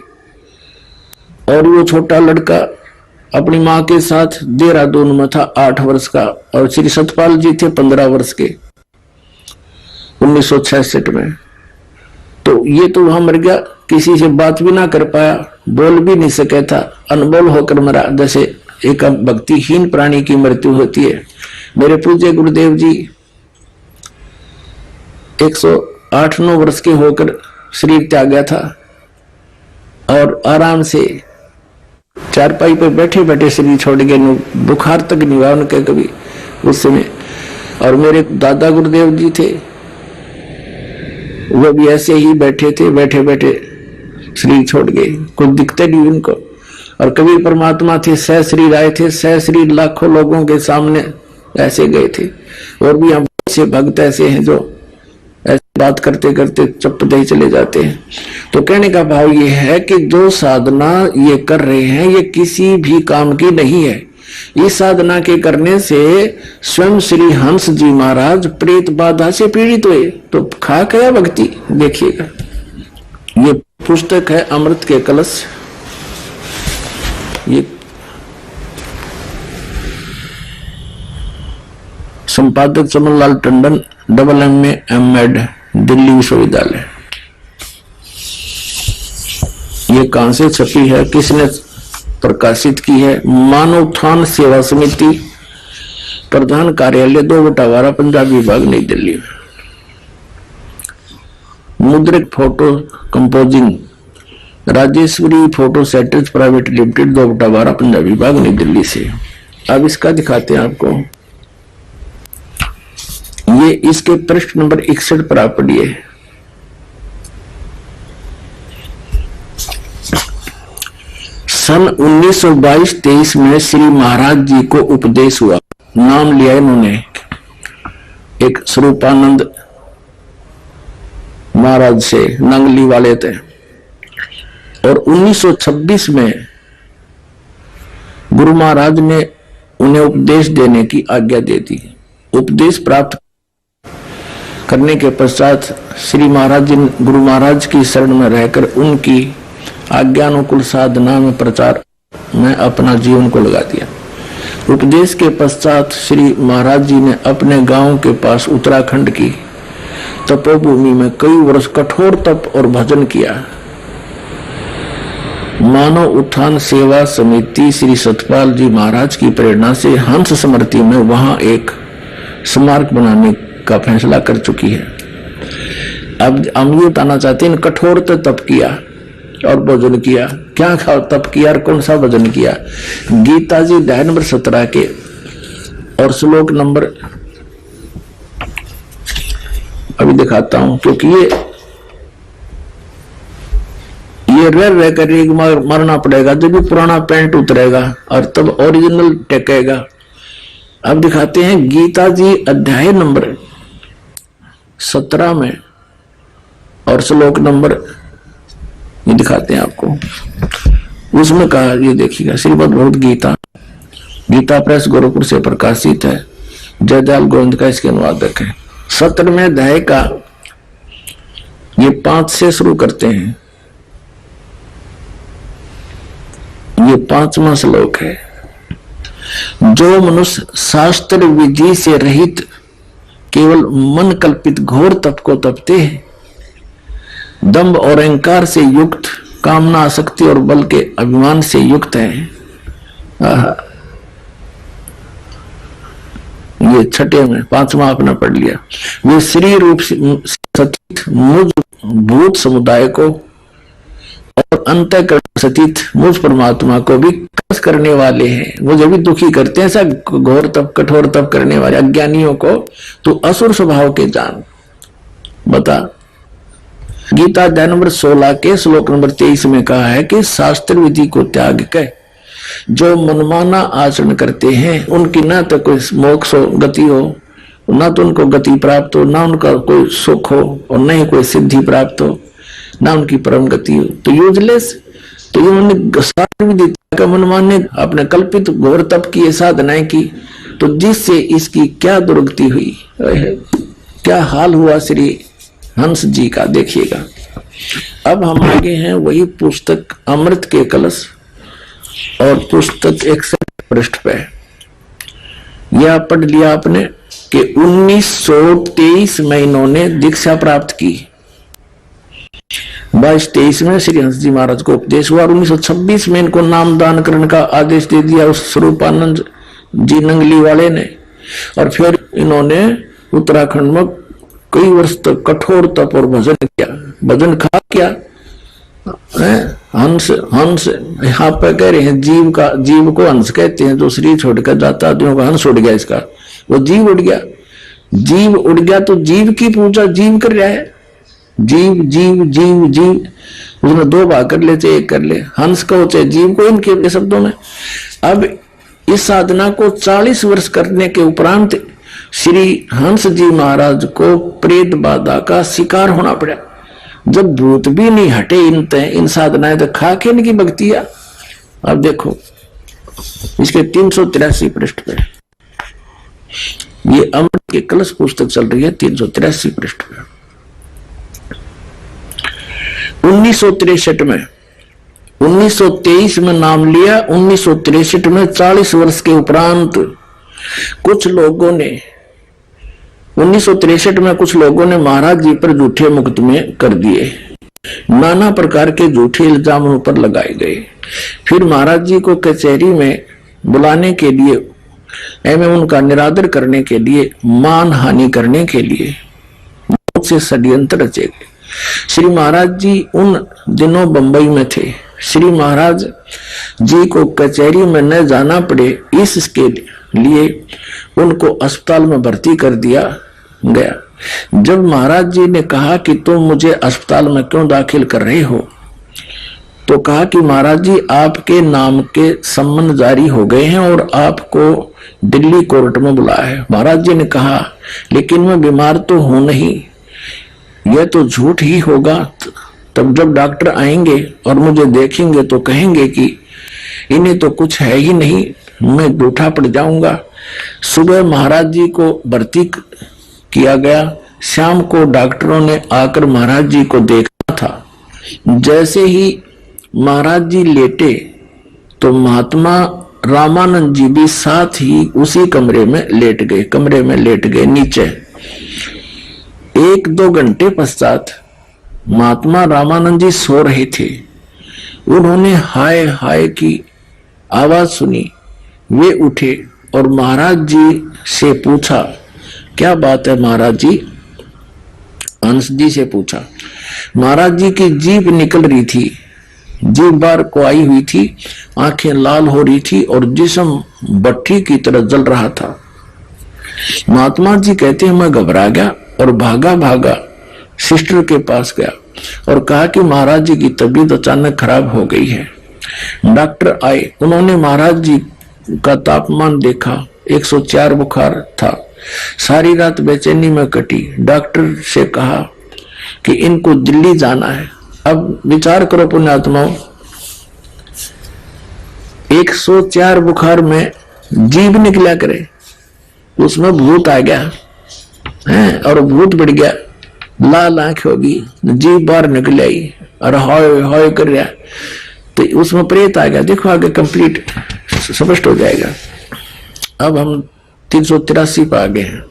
और वो छोटा लड़का अपनी माँ के साथ देहरादून में था 8 वर्ष का, और श्री सतपाल जी थे 15 वर्ष के 1966 में। तो ये तो वहां मर गया, किसी से बात भी ना कर पाया, बोल भी नहीं सके था, अनबोल होकर मरा, जैसे एक भक्तिहीन प्राणी की मृत्यु होती है। मेरे पूज्य गुरुदेव जी 108-9 वर्ष के होकर शरीर त्यागा था, और आराम से चारपाई पर बैठे बैठे शरीर छोड़ गए, बुखार तक नहीं हुआ उनके कभी उस समय। और मेरे दादा गुरुदेव जी थे, वो भी ऐसे ही बैठे थे, बैठे बैठे शरीर छोड़ गए, कुछ दिखते नहीं उनको। और कबीर परमात्मा थे, सह शरीर आए थे, सह शरीर लाखों लोगों के सामने ऐसे गए थे। और भी हम से भक्त ऐसे हैं जो ऐसी बात करते करते चुप ही चले जाते हैं। तो कहने का भाव ये है कि जो साधना ये कर रहे हैं ये किसी भी काम की नहीं है। इस साधना के करने से स्वयं श्री हंस जी महाराज प्रेत बाधा से पीड़ित हुए, तो खा गया भक्ति। देखिएगा, ये पुस्तक है अमृत के कलश। ये संपादक चमनलाल टंडन, MM एड, दिल्ली विश्वविद्यालय। ये कहां से छपी है, किसने प्रकाशित की है? मानव उत्थान सेवा समिति, प्रधान कार्यालय 2/12, पंजाबी विभाग, नई दिल्ली। मुद्रिक photo composing Rajeshwari photo setters private limited, 2/12, Punjabi विभाग, नई दिल्ली से। अब इसका दिखाते हैं आपको। ये इसके पृष्ठ नंबर 61 पर आप पढ़िए। सन 1922-23 में श्री महाराज जी को उपदेश हुआ। नाम लिया इन्होंने, एक स्वरूपानंद महाराज से, नंगली वाले थे। और 1926 में गुरु महाराज ने उन्हें उपदेश देने की आज्ञा दे दी। उपदेश प्राप्त करने के पश्चात श्री महाराज जी गुरु महाराज की शरण में रहकर उनकी आज्ञानुकूल साधना में प्रचार में अपना जीवन को लगा दिया। उपदेश के पश्चात श्री महाराज जी ने अपने गांव के पास उत्तराखंड की तपोभूमि में कई वर्ष कठोर तप और भजन किया। मानव उत्थान सेवा समिति श्री सतपाल जी महाराज की प्रेरणा से हंस स्मृति में वहां एक स्मारक बनाने का फैसला कर चुकी है। अब हम ये बताना चाहते हैं, कठोर तप किया और भजन किया। क्या तप किया और कौन सा भजन किया? गीता जी अध्याय नंबर 17 के और श्लोक नंबर, अभी दिखाता हूं, क्योंकि ये रह कर एक मरना पड़ेगा, जब भी पुराना पेंट उतरेगा और तब ओरिजिनल टेकेगा। अब दिखाते हैं गीता जी अध्याय नंबर 17 में और श्लोक नंबर ये दिखाते हैं आपको। उसमें कहा, ये देखिएगा, श्रीमद् भगवद गीता, गीता प्रेस गोरखपुर से प्रकाशित है, जयदयाल गोविंद का इसके अनुवादक है। 17वें अध्याय का ये 5 से शुरू करते हैं। ये 5वां श्लोक है। जो मनुष्य शास्त्र विधि से रहित केवल मन कल्पित घोर तप को तपते हैं, दंभ और अहंकार से युक्त, कामना आसक्ति और बल के अभिमान से युक्त है। ये 6ठे में 5वां आपने पढ़ लिया। वे श्री रूप से सचित मुझ भूत समुदाय को और अंतःकरण सचित मुझ परमात्मा को भी कष्ट करने वाले हैं, मुझे भी दुखी करते हैं। सब घोर तप कठोर तप करने वाले अज्ञानियों को तो असुर स्वभाव के जान। बता, गीता अध्याय नंबर 16 के श्लोक नंबर 23 में कहा है कि शास्त्र विधि को त्याग कर जो मनमाना आचरण करते हैं उनकी ना तो कोई मोक्ष हो, गति हो, ना तो उनको गति प्राप्त हो, ना उनका कोई सुख हो और न ही कोई सिद्धि प्राप्त हो, ना उनकी परम गति हो, तो यूजलेस। तो इन्होंने शास्त्र विधि का मनमाने अपने कल्पित घोर तप की साधनाएं की, तो जिससे इसकी क्या दुर्गति हुई, क्या हाल हुआ श्री हंस जी का, देखिएगा। अब हम आगे हैं वही पुस्तक अमृत के कलश और पुस्तक 61 पृष्ठ पे। यह पढ़ लिया आपने कि 1923 में इन्होंने दीक्षा प्राप्त की। 22-23 में श्री हंस जी महाराज को उपदेश हुआ और 1926 में इनको नामदान करने का आदेश दे दिया उस स्वरूपानंद जी नंगली वाले ने। और फिर इन्होंने उत्तराखंड में कई वर्ष तक कठोर तप और भजन किया। भजन खा क्या हंस, हंस यहाँ पे कह रहे हैं जीव को हंस कहते हैं, जो शरीर छोड़कर जाता आदमियों का हंस उड़ गया, इसका वो जीव उड़ गया। जीव उड़ गया तो जीव की पूजा जीव कर रहा है। जीव जीव जीव जीव, उसने दो भाग कर ले चाहे एक कर ले, हंस को चाहे जीव को, इनके शब्दों में। अब इस साधना को 40 वर्ष करने के उपरांत श्री हंस जी महाराज को प्रेत बाधा का शिकार होना पड़ा। जब भूत भी नहीं हटे इन साधनाएं, तो खा के इनकी भक्तियां। अब देखो इसके 383 पृष्ठ पे, ये अमृत के कलश पुस्तक चल रही है, 383 पृष्ठ पे। 1963 में, 1923 में नाम लिया, 1963 में 40 वर्ष के उपरांत कुछ लोगों ने 1963 में कुछ लोगों ने महाराज जी पर झूठे मुकदमे कर दिए। नाना प्रकार के झूठे इल्जाम उन पर लगाए गए। फिर महाराज जी को कचहरी में बुलाने के लिए एवं उनका निरादर करने के लिए, मान हानि करने के लिए बहुत से षड्यंत्र रचे गए। श्री महाराज जी उन दिनों बंबई में थे। श्री महाराज जी को कचहरी में न जाना पड़े, इसके लिए उनको अस्पताल में भर्ती कर दिया गया। जब महाराज जी ने कहा कि तुम मुझे अस्पताल में क्यों दाखिल कर रहे हो, तो कहा कि महाराज जी आपके नाम के सम्मन जारी हो गए हैं और आपको दिल्ली कोर्ट में बुलाया है। महाराज जी ने कहा लेकिन मैं बीमार तो हूं नहीं, यह तो झूठ ही होगा। तब जब डॉक्टर आएंगे और मुझे देखेंगे तो कहेंगे कि इन्हें तो कुछ है ही नहीं, मैं झूठा पड़ जाऊंगा। सुबह महाराज जी को भर्ती किया गया। शाम को डॉक्टरों ने आकर महाराज जी को देखा था। जैसे ही महाराज जी लेटे तो महात्मा रामानंद जी भी साथ ही उसी कमरे में लेट गए नीचे। 1-2 घंटे पश्चात महात्मा रामानंद जी सो रहे थे। उन्होंने हाय हाय की आवाज सुनी। वे उठे और महाराज जी से पूछा, क्या बात है महाराज जी? हंस जी से पूछा। महाराज जी की जीभ निकल रही थी, जीभ बाहर को आई हुई थी, आंखें लाल हो रही थी और जिस्म भट्ठी की तरह जल रहा था। महात्मा जी कहते हैं मैं घबरा गया और भागा सिस्टर के पास गया और कहा कि महाराज जी की तबीयत अचानक खराब हो गई है। डॉक्टर आए, उन्होंने महाराज जी का तापमान देखा, 104 बुखार था। सारी रात बेचैनी में कटी। डॉक्टर से कहा कि इनको दिल्ली जाना है। अब विचार करो पुण्यात्माओं, 104 बुखार में जीभ निकला करे, उसमें भूत आ गया है और भूत बढ़ गया, लाल आंख होगी, जीभ बाहर निकल आई और हाय हाय कर रहा, तो उसमें प्रेत आ गया। देखो आगे कंप्लीट स्पष्ट हो जाएगा। अब हम 383 पर आ गए हैं।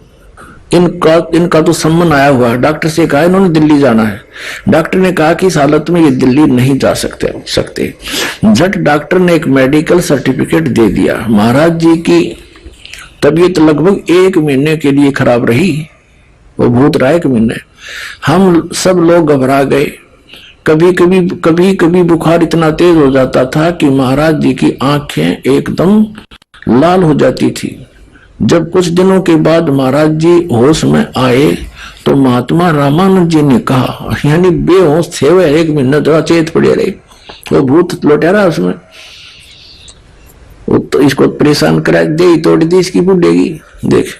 इनका तो सम्मन आया हुआ है। डॉक्टर से कहा इन्होंने दिल्ली जाना है। डॉक्टर ने कहा कि इस हालत में ये दिल्ली नहीं जा सकते। झट डॉक्टर ने एक मेडिकल सर्टिफिकेट दे दिया। महाराज जी की तबीयत लगभग 1 महीने के लिए खराब रही, वो भूत रहा 1 महीने। हम सब लोग घबरा गए। कभी कभी बुखार इतना तेज हो जाता था कि महाराज जी की आंखें एकदम लाल हो जाती थी। जब कुछ दिनों के बाद महाराज जी होश में आए तो महात्मा रामानंद जी ने कहा, यानी बेहोश थे वे 1 महीना, थोड़ा चेत पड़े रहे, वो भूत लौटा रहा उसमें, वो तो इसको परेशान करा दे तोड़ दी इसकी बुढ़ेगी। देख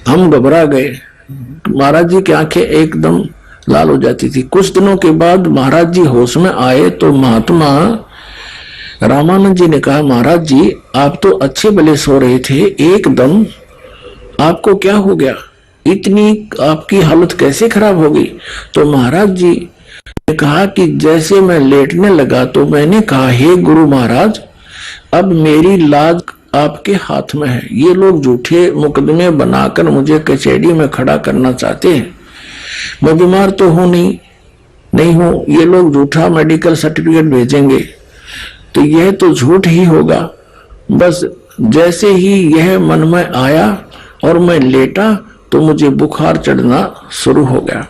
हम घबरा गए। महाराज जी की आंखें एकदम लाल हो जाती थी। कुछ दिनों के बाद महाराज जी होश में आए तो महात्मा रामानंद जी ने कहा, महाराज जी आप तो अच्छे भले सो रहे थे, एकदम आपको क्या हो गया? इतनी आपकी हालत कैसे खराब हो गई? तो महाराज जी ने कहा कि जैसे मैं लेटने लगा तो मैंने कहा, हे गुरु महाराज अब मेरी लाज आपके हाथ में है। ये लोग झूठे मुकदमे बनाकर मुझे कचहरी में खड़ा करना चाहते हैं। मैं बीमार तो हूं नहीं हूं, ये लोग झूठा मेडिकल सर्टिफिकेट भेजेंगे तो यह तो झूठ ही होगा। बस जैसे ही यह मन में आया और मैं लेटा तो मुझे बुखार चढ़ना शुरू हो गया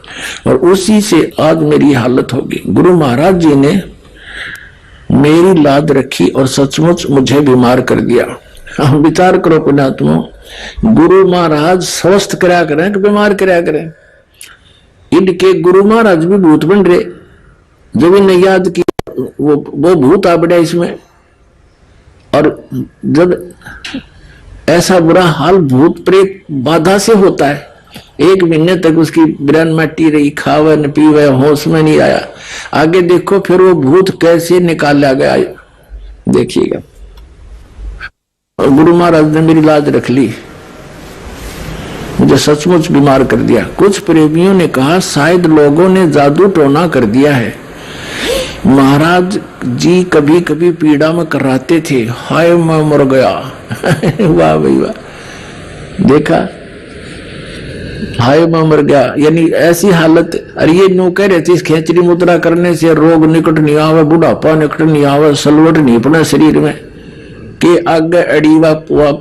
और उसी से आज मेरी हालत होगी। गुरु महाराज जी ने मेरी लाद रखी और सचमुच मुझे बीमार कर दिया। हम विचार करो पुण्यात्मा, गुरु महाराज स्वस्थ कराया करें कि बीमार कराया करें। इनके गुरु महाराज भी भूत बन रहे, जब इन्हें याद की वो भूत आ पड़ा इसमें। और जब ऐसा बुरा हाल भूत प्रेत बाधा से होता है, 1 महीने तक उसकी ब्रेन मट्टी रही, खावे न पीवे, होश में नहीं आया। आगे देखो फिर वो भूत कैसे निकाला गया, देखिएगा। और गुरु महाराज ने मेरी लाज रख ली, मुझे सचमुच बीमार कर दिया। कुछ प्रेमियों ने कहा शायद लोगों ने जादू टोना कर दिया है। महाराज जी कभी कभी पीड़ा में कराते थे, हाय मैं मर गया। वाह भाई वाह, देखा, हाय मैं मर गया, यानी ऐसी हालत। अरे ये नो कह रहे थे इस खेचरी मुद्रा करने से रोग निकट नहीं आवे, बुढ़ापा निकट नहीं आवे, सलवट नहीं अपने शरीर में के आगे अड़ीवा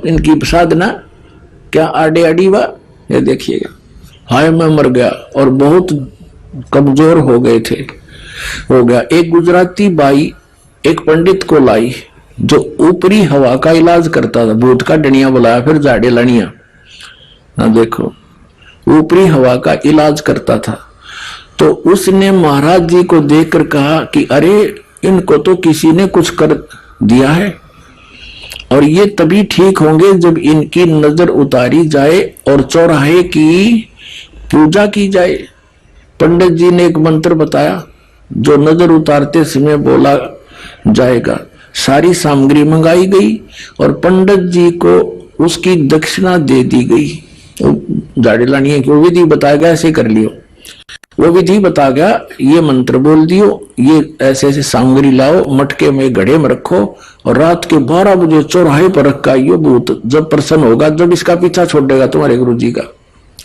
इनकी साधना क्या आड़े अड़ीवा। ये देखिएगा, हाय मैं मर गया और बहुत कमजोर हो गए थे, हो गया। एक गुजराती बाई एक पंडित को लाई जो ऊपरी हवा का इलाज करता था, भूत का डनिया बुलाया, फिर झाड़े लड़िया ना, देखो ऊपरी हवा का इलाज करता था। तो उसने महाराज जी को देखकर कहा कि अरे इनको तो किसी ने कुछ कर दिया है और ये तभी ठीक होंगे जब इनकी नजर उतारी जाए और चौराहे की पूजा की जाए। पंडित जी ने एक मंत्र बताया जो नजर उतारते समय बोला जाएगा। सारी सामग्री मंगाई गई और पंडित जी को उसकी दक्षिणा दे दी गई। झाड़ी लानी है कि वो विधि बताया गया, ऐसे कर लियो, वो विधि बता गया, ये मंत्र बोल दियो, ये ऐसे ऐसे सामग्री लाओ, मटके में घड़े में रखो और रात के 12 बजे चौराहे पर रखा आइयो। भूत जब प्रसन्न होगा, जब इसका पीछा छोड़ेगा तुम्हारे गुरु जी का।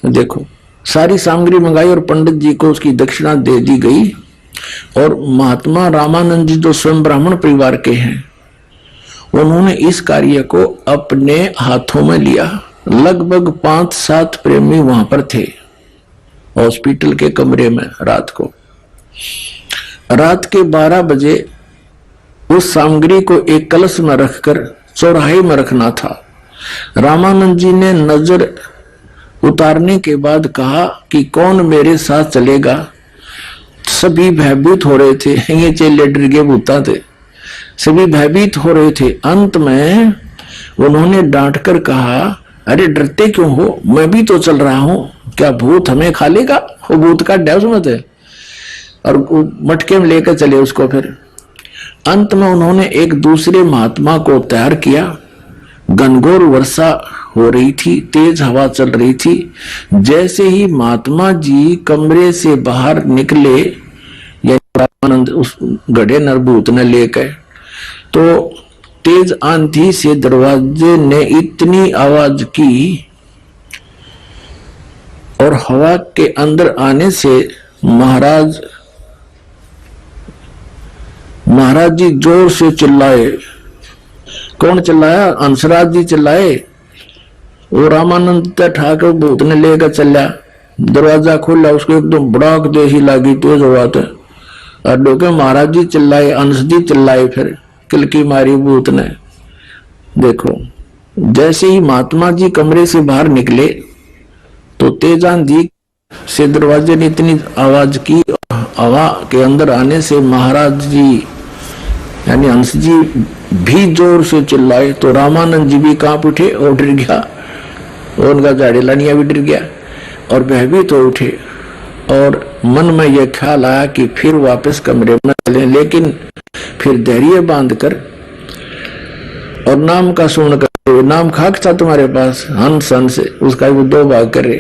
देखो सारी सामग्री मंगाई और पंडित जी को उसकी दक्षिणा दे दी गई। और महात्मा रामानंद जी जो स्वयं ब्राह्मण परिवार के हैं, उन्होंने इस कार्य को अपने हाथों में लिया। लगभग 5-7 प्रेमी वहां पर थे हॉस्पिटल के कमरे में। रात के 12 बजे उस सामग्री को एक कलश में रखकर चौराहे में रखना था। रामानंद जी ने नजर उतारने के बाद कहा कि कौन मेरे साथ चलेगा। सभी भयभीत हो रहे थे, ये चेले डर गए, भूता थे, सभी भयभीत हो रहे थे। अंत में उन्होंने डांटकर कहा अरे डरते क्यों हो, मैं भी तो चल रहा हूं, क्या भूत हमें खा लेगा। वो भूत का डर मत है और मटके में लेकर चले उसको। फिर अंत में उन्होंने एक दूसरे महात्मा को तैयार किया। घनघोर वर्षा हो रही थी, तेज हवा चल रही थी। जैसे ही महात्मा जी कमरे से बाहर निकले, आनंद उस गढ़े नरभूत ने लेकर, तो तेज आंधी से दरवाजे ने इतनी आवाज की और हवा के अंदर आने से महाराज जी जोर से चिल्लाए। कौन चिल्लाया? हंसराज जी चिल्लाए। वो रामानंद ठाकर भूत ने लेकर चला, दरवाजा खोला, उसको एकदम बड़ाक जैसी लागी, तेज हुआ था। और डोके महाराज जी चिल्लाए, हंस जी चिल्लाए, फिर किलकी मारी भूत ने। देखो जैसे ही महात्मा जी कमरे से बाहर निकले तो तेज आंधी से दरवाजे ने इतनी आवाज की, हवा के अंदर आने से महाराज जी यानी हंस जी भी जोर से चिल्लाए। तो रामानंद जी भी कांप उठे और डर गया, और उनका झाड़ी लानिया भी डर गया और भयभीत हो उठे। और मन में यह ख्याल आया कि फिर वापस कमरे में चले, लेकिन फिर धैर्य बांधकर और नाम का सुन कर, नाम खाक था तुम्हारे पास, हंस हंस, उसका वो 2 भाग करे।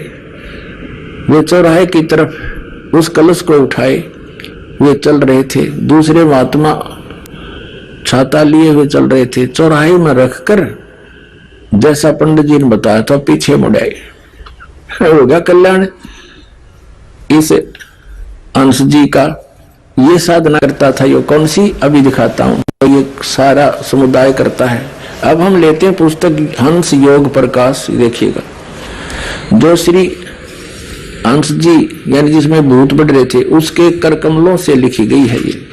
वे चौराहे की तरफ उस कलश को उठाए वे चल रहे थे। दूसरे महात्मा छाता लिए हुए चल रहे थे। चौराहे में रखकर जैसा पंडित जी ने बताया था पीछे मुड़ाए, हो गया कल्याण। इस अंश जी का ये साधना करता था। ये कौन सी अभी दिखाता हूं, तो ये सारा समुदाय करता है। अब हम लेते हैं पुस्तक हंस योग प्रकाश, देखिएगा, जो श्री हंस जी यानी जिसमें भूत बढ़ रहे थे उसके कर कमलों से लिखी गई है ये।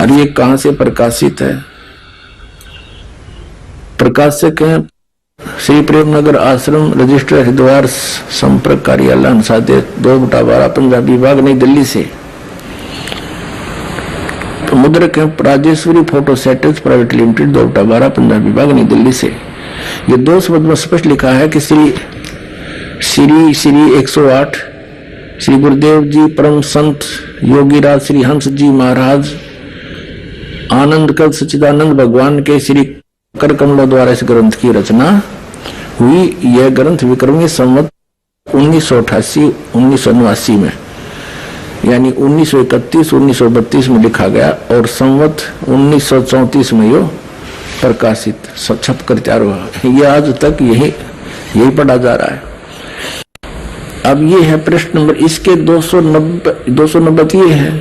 और ये कहां से प्रकाशित है? प्रकाशक हैं श्री प्रेमनगर आश्रम, रजिस्टर हरिद्वार, संपर्क कार्यालय अंसादे 2/12 पंजाबी विभाग नई दिल्ली से। मुद्रक है Rajeshwari photo setters private limited 2/12 Punjabi विभाग नई दिल्ली से। ये 2 शब्द में स्पष्ट लिखा है कि श्री 108 श्री गुरुदेव जी परम संत योगीराज श्री हंस जी महाराज आनंद कल सच्चिदानंद भगवान के श्री कर कमलों द्वारा इस ग्रंथ की रचना हुई। यह ग्रंथ विक्रमी संवत 1988-1979 में यानी 1931-1932 में लिखा गया और संवत 1934 में यो प्रकाशित छप कर तैयार हुआ। ये आज तक यही पढ़ा जा रहा है। अब ये है प्रश्न नंबर, इसके 290 ये है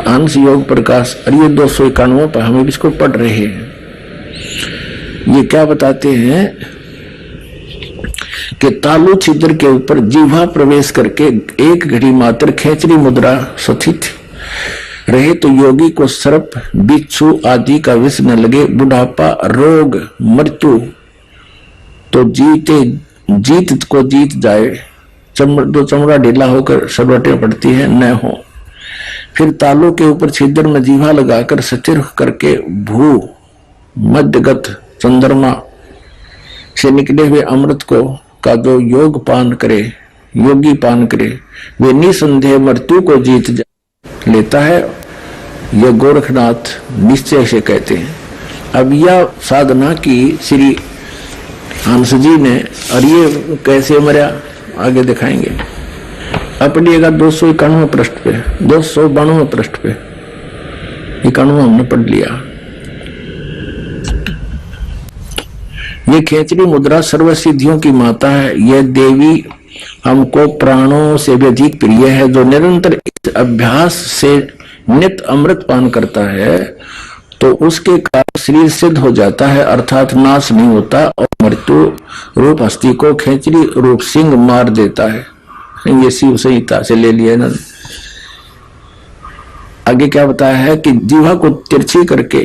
हंस योग प्रकाश और ये 291 पर हम इसको पढ़ रहे हैं। ये क्या बताते हैं कि तालु छिद्र के ऊपर जीवा प्रवेश करके एक घड़ी मात्र खेचरी मुद्रा स्थित रहे तो योगी को सर्प बिच्छू आदि का विष न लगे, बुढ़ापा रोग मृत्यु तो जीत को जीत जाए, चमड़ा ढीला होकर सरवटें पड़ती है न हो। फिर तालु के ऊपर छिद्र में जीवा लगाकर स्थिर करके भू मध्यगत चंद्रमा से निकले हुए अमृत को का जो योगी पान करे वे निसंदेह मृत्यु को जीत लेता है। यह गोरखनाथ निश्चय से कहते हैं। अब यह साधना की श्री हंस जी ने और ये कैसे मरा आगे दिखाएंगे। अपनिएगा 291 पृष्ठ पे 292 पृष्ठ पे 91 हमने पढ़ लिया। ये खेचरी मुद्रा सर्वसिद्धियों की माता है। यह देवी हमको प्राणों से भी अधिक प्रिय है। जो निरंतर इस अभ्यास से नित्य अमृत पान करता है तो उसके कारण शरीर सिद्ध हो जाता है अर्थात नाश नहीं होता और मृत्यु रूप हस्ती को खेचरी रूप सिंह मार देता है। ये शिव संहिता से ले लिया ना। आगे क्या बताया है कि जीवा को तिरछी करके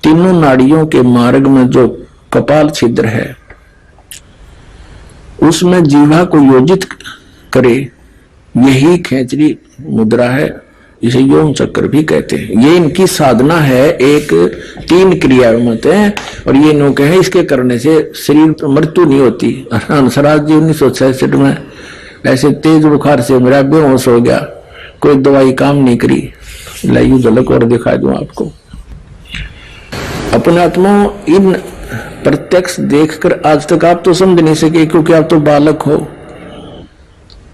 तीनों नाड़ियों के मार्ग में जो कपाल छिद्र है उसमें जीवा को योजित करे, यही खेचरी मुद्रा है। इसे यौन चक्र भी कहते हैं। ये इनकी साधना है। 3 क्रिया मत है और ये नौके है, इसके करने से शरीर मृत्यु नहीं होती। हंसराज जी 1966 में ऐसे तेज बुखार से मेरा बेहोश हो गया, कोई दवाई काम नहीं करी। लाइए झलक और दिखा दूं आपको। अपने आत्मा इन प्रत्यक्ष देखकर आज तक आप तो समझ नहीं सके क्योंकि आप तो बालक हो।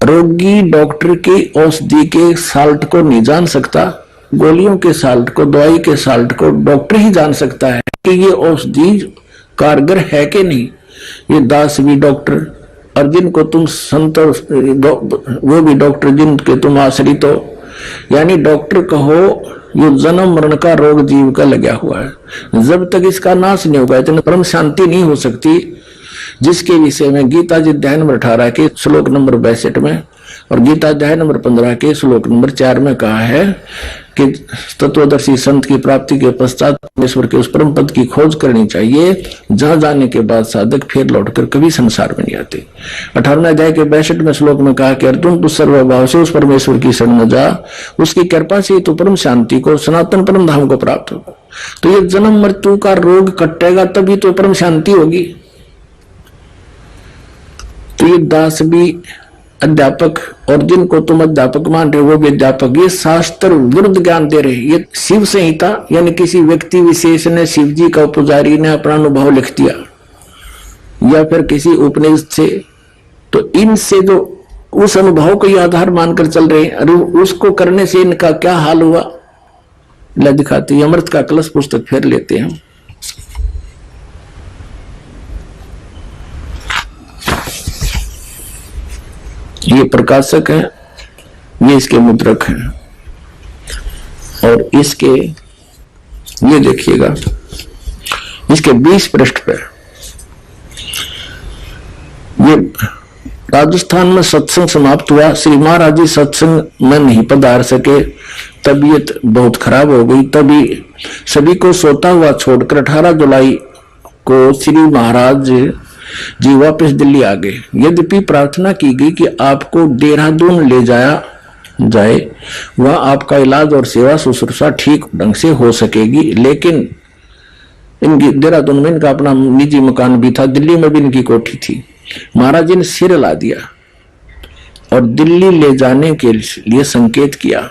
रोगी डॉक्टर की औषधि के साल्ट को नहीं जान सकता, गोलियों के साल्ट को, दवाई के साल्ट को डॉक्टर ही जान सकता है कि ये औषधि कारगर है कि नहीं। ये दास भी डॉक्टर और जिनको तुम संत वो भी डॉक्टर जिनके तुम आश्रित हो, यानी डॉक्टर कहो ये जन्म मरण का रोग जीव का लगा हुआ है। जब तक इसका नाश नहीं होगा इतनी परम शांति नहीं हो सकती, जिसके विषय में गीता जी अध्याय नंबर 18 के श्लोक नंबर 62 में और गीता अध्याय नंबर 15 के श्लोक नंबर 4 में कहा है कि तत्वदर्शी संत की प्राप्ति के पश्चात परमेश्वर के उस परम पद की खोज करनी चाहिए जहां जाने के बाद साधक फिर लौटकर कभी संसार में नहीं आते। 18वें अध्याय के 62 में श्लोक में कहा कि अर्जुन तू सर्वभाव से उस परमेश्वर की शरण में जा, उसकी कृपा से तो परम शांति को सनातन परम धाम को प्राप्त होगा। तो ये जन्म मृत्यु का रोग कटेगा तभी तो परम शांति होगी। तो ये दास भी अध्यापक और जिनको तुम अध्यापक मान रहे हो वो भी अध्यापक, ये शास्त्र विरुद्ध ज्ञान दे रहे। ये शिव संहिता यानी किसी व्यक्ति विशेष ने, शिव जी का पुजारी ने अपना अनुभव लिख दिया या फिर किसी उपनिषद से, तो इनसे जो उस अनुभव को आधार मानकर चल रहे हैं, अरे उसको करने से इनका क्या हाल हुआ ला दिखाते। अमृत का कलश पुस्तक फेर लेते हैं। ये प्रकाशक है, ये इसके मुद्रक हैं और इसके ये देखिएगा इसके 20 पृष्ठ पे ये राजस्थान में सत्संग समाप्त हुआ। श्री महाराज जी सत्संग में नहीं पधार सके, तबीयत बहुत खराब हो गई। तभी सभी को सोता हुआ छोड़कर 18 जुलाई को श्री महाराज जी वापस दिल्ली आ गए। यद्यपि प्रार्थना की गई कि आपको देहरादून ले जाया जाए, वह आपका इलाज और सेवा शुश्रूषा ठीक ढंग से हो सकेगी, लेकिन इनकी देहरादून में इनका अपना निजी मकान भी था, दिल्ली में भी इनकी कोठी थी। महाराज जी ने सिर हिला दिया और दिल्ली ले जाने के लिए संकेत किया।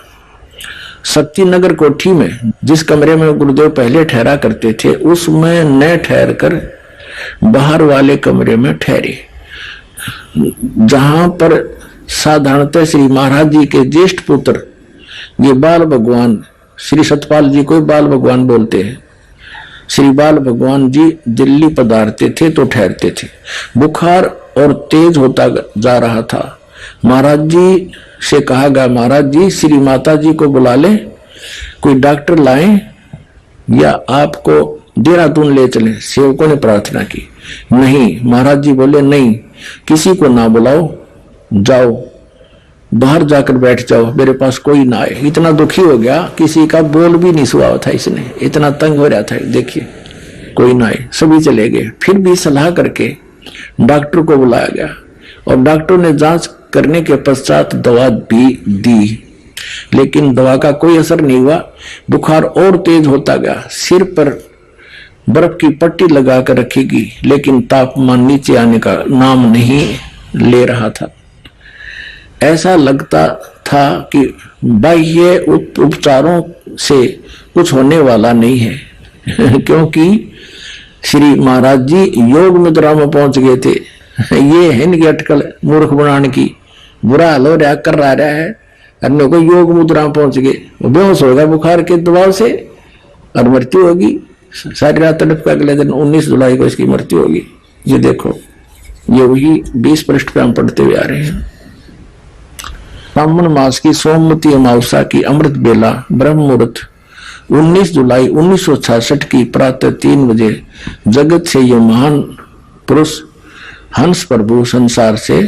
शक्तिनगर कोठी में जिस कमरे में गुरुदेव पहले ठहरा करते थे, उसमें न ठहर कर बाहर वाले कमरे में ठहरे, जहां पर साधारणतः श्री महाराज जी के ज्येष्ठ पुत्र ये बाल भगवान, श्री सतपाल जी को बाल भगवान बोलते हैं, श्री बाल भगवान जी दिल्ली पधारते थे तो ठहरते थे। बुखार और तेज होता जा रहा था। महाराज जी से कहा गया, महाराज जी श्री माता जी को बुला लें, कोई डॉक्टर लाएं या आपको देहरादून ले चलें। सेवकों ने प्रार्थना की। नहीं, महाराज जी बोले नहीं, किसी को ना बुलाओ, जाओ बाहर जाकर बैठ जाओ, मेरे पास कोई ना आए। इतना दुखी हो गया, किसी का बोल भी नहीं सुना था, इसने इतना तंग हो रहा था। देखिए कोई ना आए, सभी चले गए। फिर भी सलाह करके डॉक्टर को बुलाया गया और डॉक्टर ने जांच करने के पश्चात दवा भी दी, लेकिन दवा का कोई असर नहीं हुआ। बुखार और तेज होता गया। सिर पर बर्फ की पट्टी लगाकर रखेगी, लेकिन तापमान नीचे आने का नाम नहीं ले रहा था। ऐसा लगता था कि बाह्य उपचारों से कुछ होने वाला नहीं है क्योंकि श्री महाराज जी योग मुद्रा में पहुंच गए थे। ये है इनकी अटकल मूर्ख बनाने की, बुरा हाल हो रहा कर रहा है, अन्य को योग मुद्रा में पहुंच गए, वो बेहोश होगा बुखार के दबाव से और मृत्यु होगी। सारी रात तड़प का अगले दिन 19 जुलाई को इसकी मृत्यु होगी। ये देखो, ये वही 20 पृष्ठ पे हम पढ़ते हुए आ रहे हैं। सावन मास की सोमवती अमावस्या की अमृत बेला ब्रह्म मुहूर्त 19 जुलाई 1966 की प्रातः 3 बजे जगत से ये महान पुरुष हंस प्रभु संसार से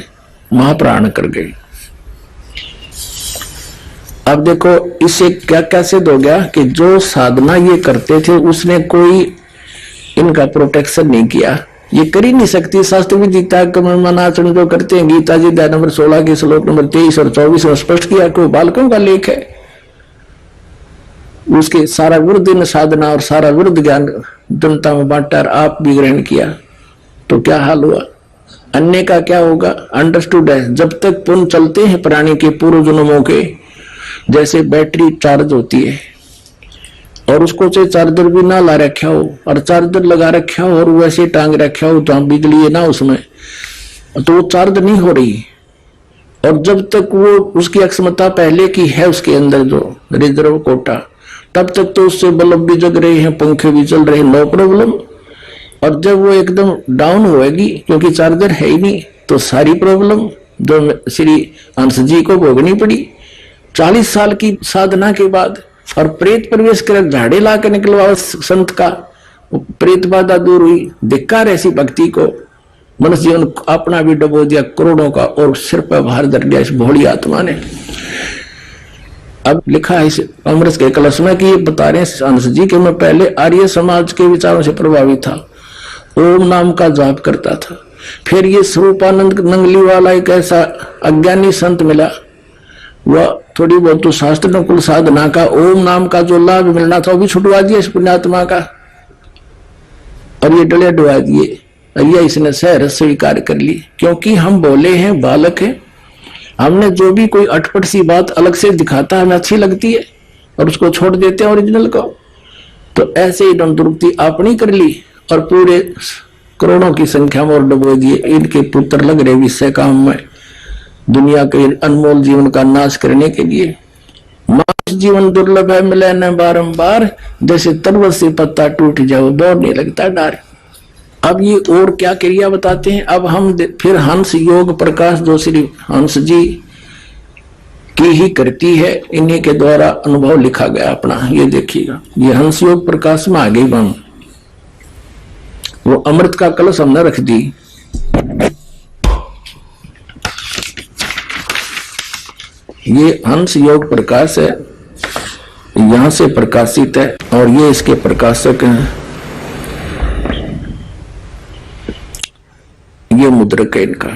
महाप्राण कर गए। अब देखो इससे क्या क्या सिद्ध हो गया कि जो साधना ये करते थे उसने कोई इनका प्रोटेक्शन नहीं किया। ये कर ही नहीं सकती। शास्त्र भी गीता मनाचरण जो करते हैं, गीता जी अध्याय नंबर 16 के श्लोक नंबर 23 और 24 में स्पष्ट किया कि बालकों का लेख है। उसके सारा गुरुदिन साधना और सारा गुरु ज्ञान जनता में बांटा और आप भी ग्रहण किया तो क्या हाल हुआ, अन्य का क्या होगा। अंडरस्टूड है। जब तक पुण्य चलते हैं प्राणी के पूर्व जन्मों के, जैसे बैटरी चार्ज होती है और उसको चाहे चार्जर भी ना ला रखा हो और चार्जर लगा रखा हो और वैसे टांग रखा हो जहां बिजली है ना उसमें, तो वो चार्ज नहीं हो रही। और जब तक वो उसकी अक्षमता पहले की है उसके अंदर जो रिजर्व कोटा, तब तक तो उससे बल्ब भी जग रहे हैं, पंखे भी चल रहे हैं, नो प्रॉब्लम। और जब वो एकदम डाउन होएगी क्योंकि चार्जर है ही नहीं, तो सारी प्रॉब्लम जो श्री हंस जी को भोगनी पड़ी 40 साल की साधना के बाद। और प्रेत प्रवेश कर झाड़े ला के निकलवा संत का, प्रेत बाधा दूर हुई। धिक्कार ऐसी भक्ति को। मनुष्य जीवन अपना भी डबो दिया करोड़ों का और सिर पर भार धर दिया इस भोली आत्मा ने। अब लिखा है इस अमृत के कलश में कि ये बता रहे हैं हंस जी के मैं पहले आर्य समाज के विचारों से प्रभावित था, ओम नाम का जाप करता था। फिर ये स्वरूपानंद नंगली वाला एक ऐसा अज्ञानी संत मिला, वह थोड़ी बहुत तो शास्त्र अनुकूल साधना का ओम नाम का जो लाभ मिलना था वो भी छुटवा दिया इस पुण्यात्मा का, और ये डले डुबा दिए। ये इसने सहर स्वीकार कर ली क्योंकि हम बोले हैं बालक है। हमने जो भी कोई अटपट सी बात अलग से दिखाता है हमें अच्छी लगती है और उसको छोड़ देते हैं ओरिजिनल को। तो ऐसे ही दुरुक्ति अपनी कर ली और पूरे करोड़ों की संख्या में और डुबो दिए। इनके पुत्र लग रहे विषय काम में दुनिया के अनमोल जीवन का नाश करने के लिए। मानव जीवन दुर्लभ है, मिले न बारंबार, जैसे तरबूज से पत्ता टूट जाओ दौड़ नहीं लगता डार। अब ये और क्या क्रिया बताते हैं। अब हम फिर हंस योग प्रकाश जो श्री हंस जी की ही करती है, इन्हीं के द्वारा अनुभव लिखा गया अपना। ये देखिएगा, ये हंस योग प्रकाश में आगे हम वो अमृत का कलश हमने रख दी। ये हंस योग प्रकाश है, यहां से प्रकाशित है और ये इसके प्रकाशक हैं। ये मुद्रक है इनका।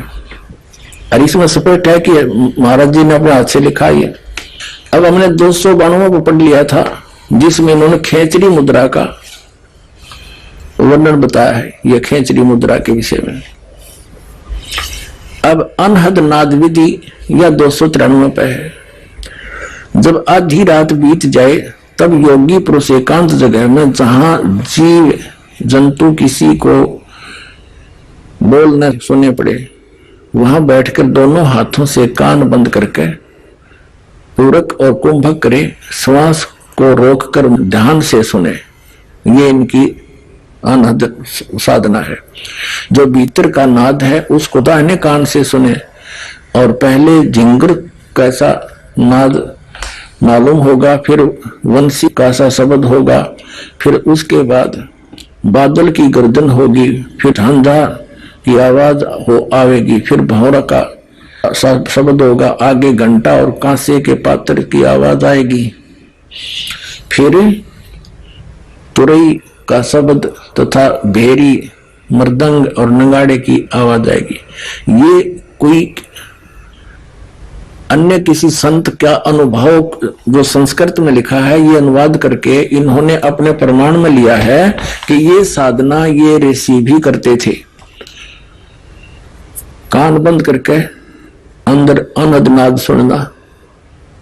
और इसमें स्पष्ट है कि महाराज जी ने अपने हाथ से लिखा है। अब हमने 292 को पढ़ लिया था जिसमें इन्होंने खेचरी मुद्रा का वर्णन बताया है, यह खेचरी मुद्रा के विषय में। अब अनहद नाद विधि या 293 पे है। जब आधी रात बीत जाए तब योगी पुरुष एकांत जगह में, जहां जीव जंतु किसी को बोल न सुने पड़े, वहां बैठकर दोनों हाथों से कान बंद करके पूरक और कुंभक करे, श्वास को रोककर ध्यान से सुने। ये इनकी अनहद साधना है। जो भीतर का नाद है उसको दाहिने कान से सुने और पहले झिंगुर कैसा नाद मालूम होगा, फिर वंशी कैसा शब्द होगा, फिर उसके बाद बादल की गर्दन होगी, फिर झंझा की आवाज हो आवेगी, फिर भौरा का शब्द होगा, आगे घंटा और कांसे के पात्र की आवाज आएगी, फिर तुरई का शब्द तथा भेरी, मृदंग और नगाड़े की आवाज आएगी। ये कोई अन्य किसी संत का अनुभव जो संस्कृत में लिखा है, ये अनुवाद करके इन्होंने अपने प्रमाण में लिया है कि ये साधना ये ऋषि भी करते थे। कान बंद करके अंदर अनहद नाद सुनना,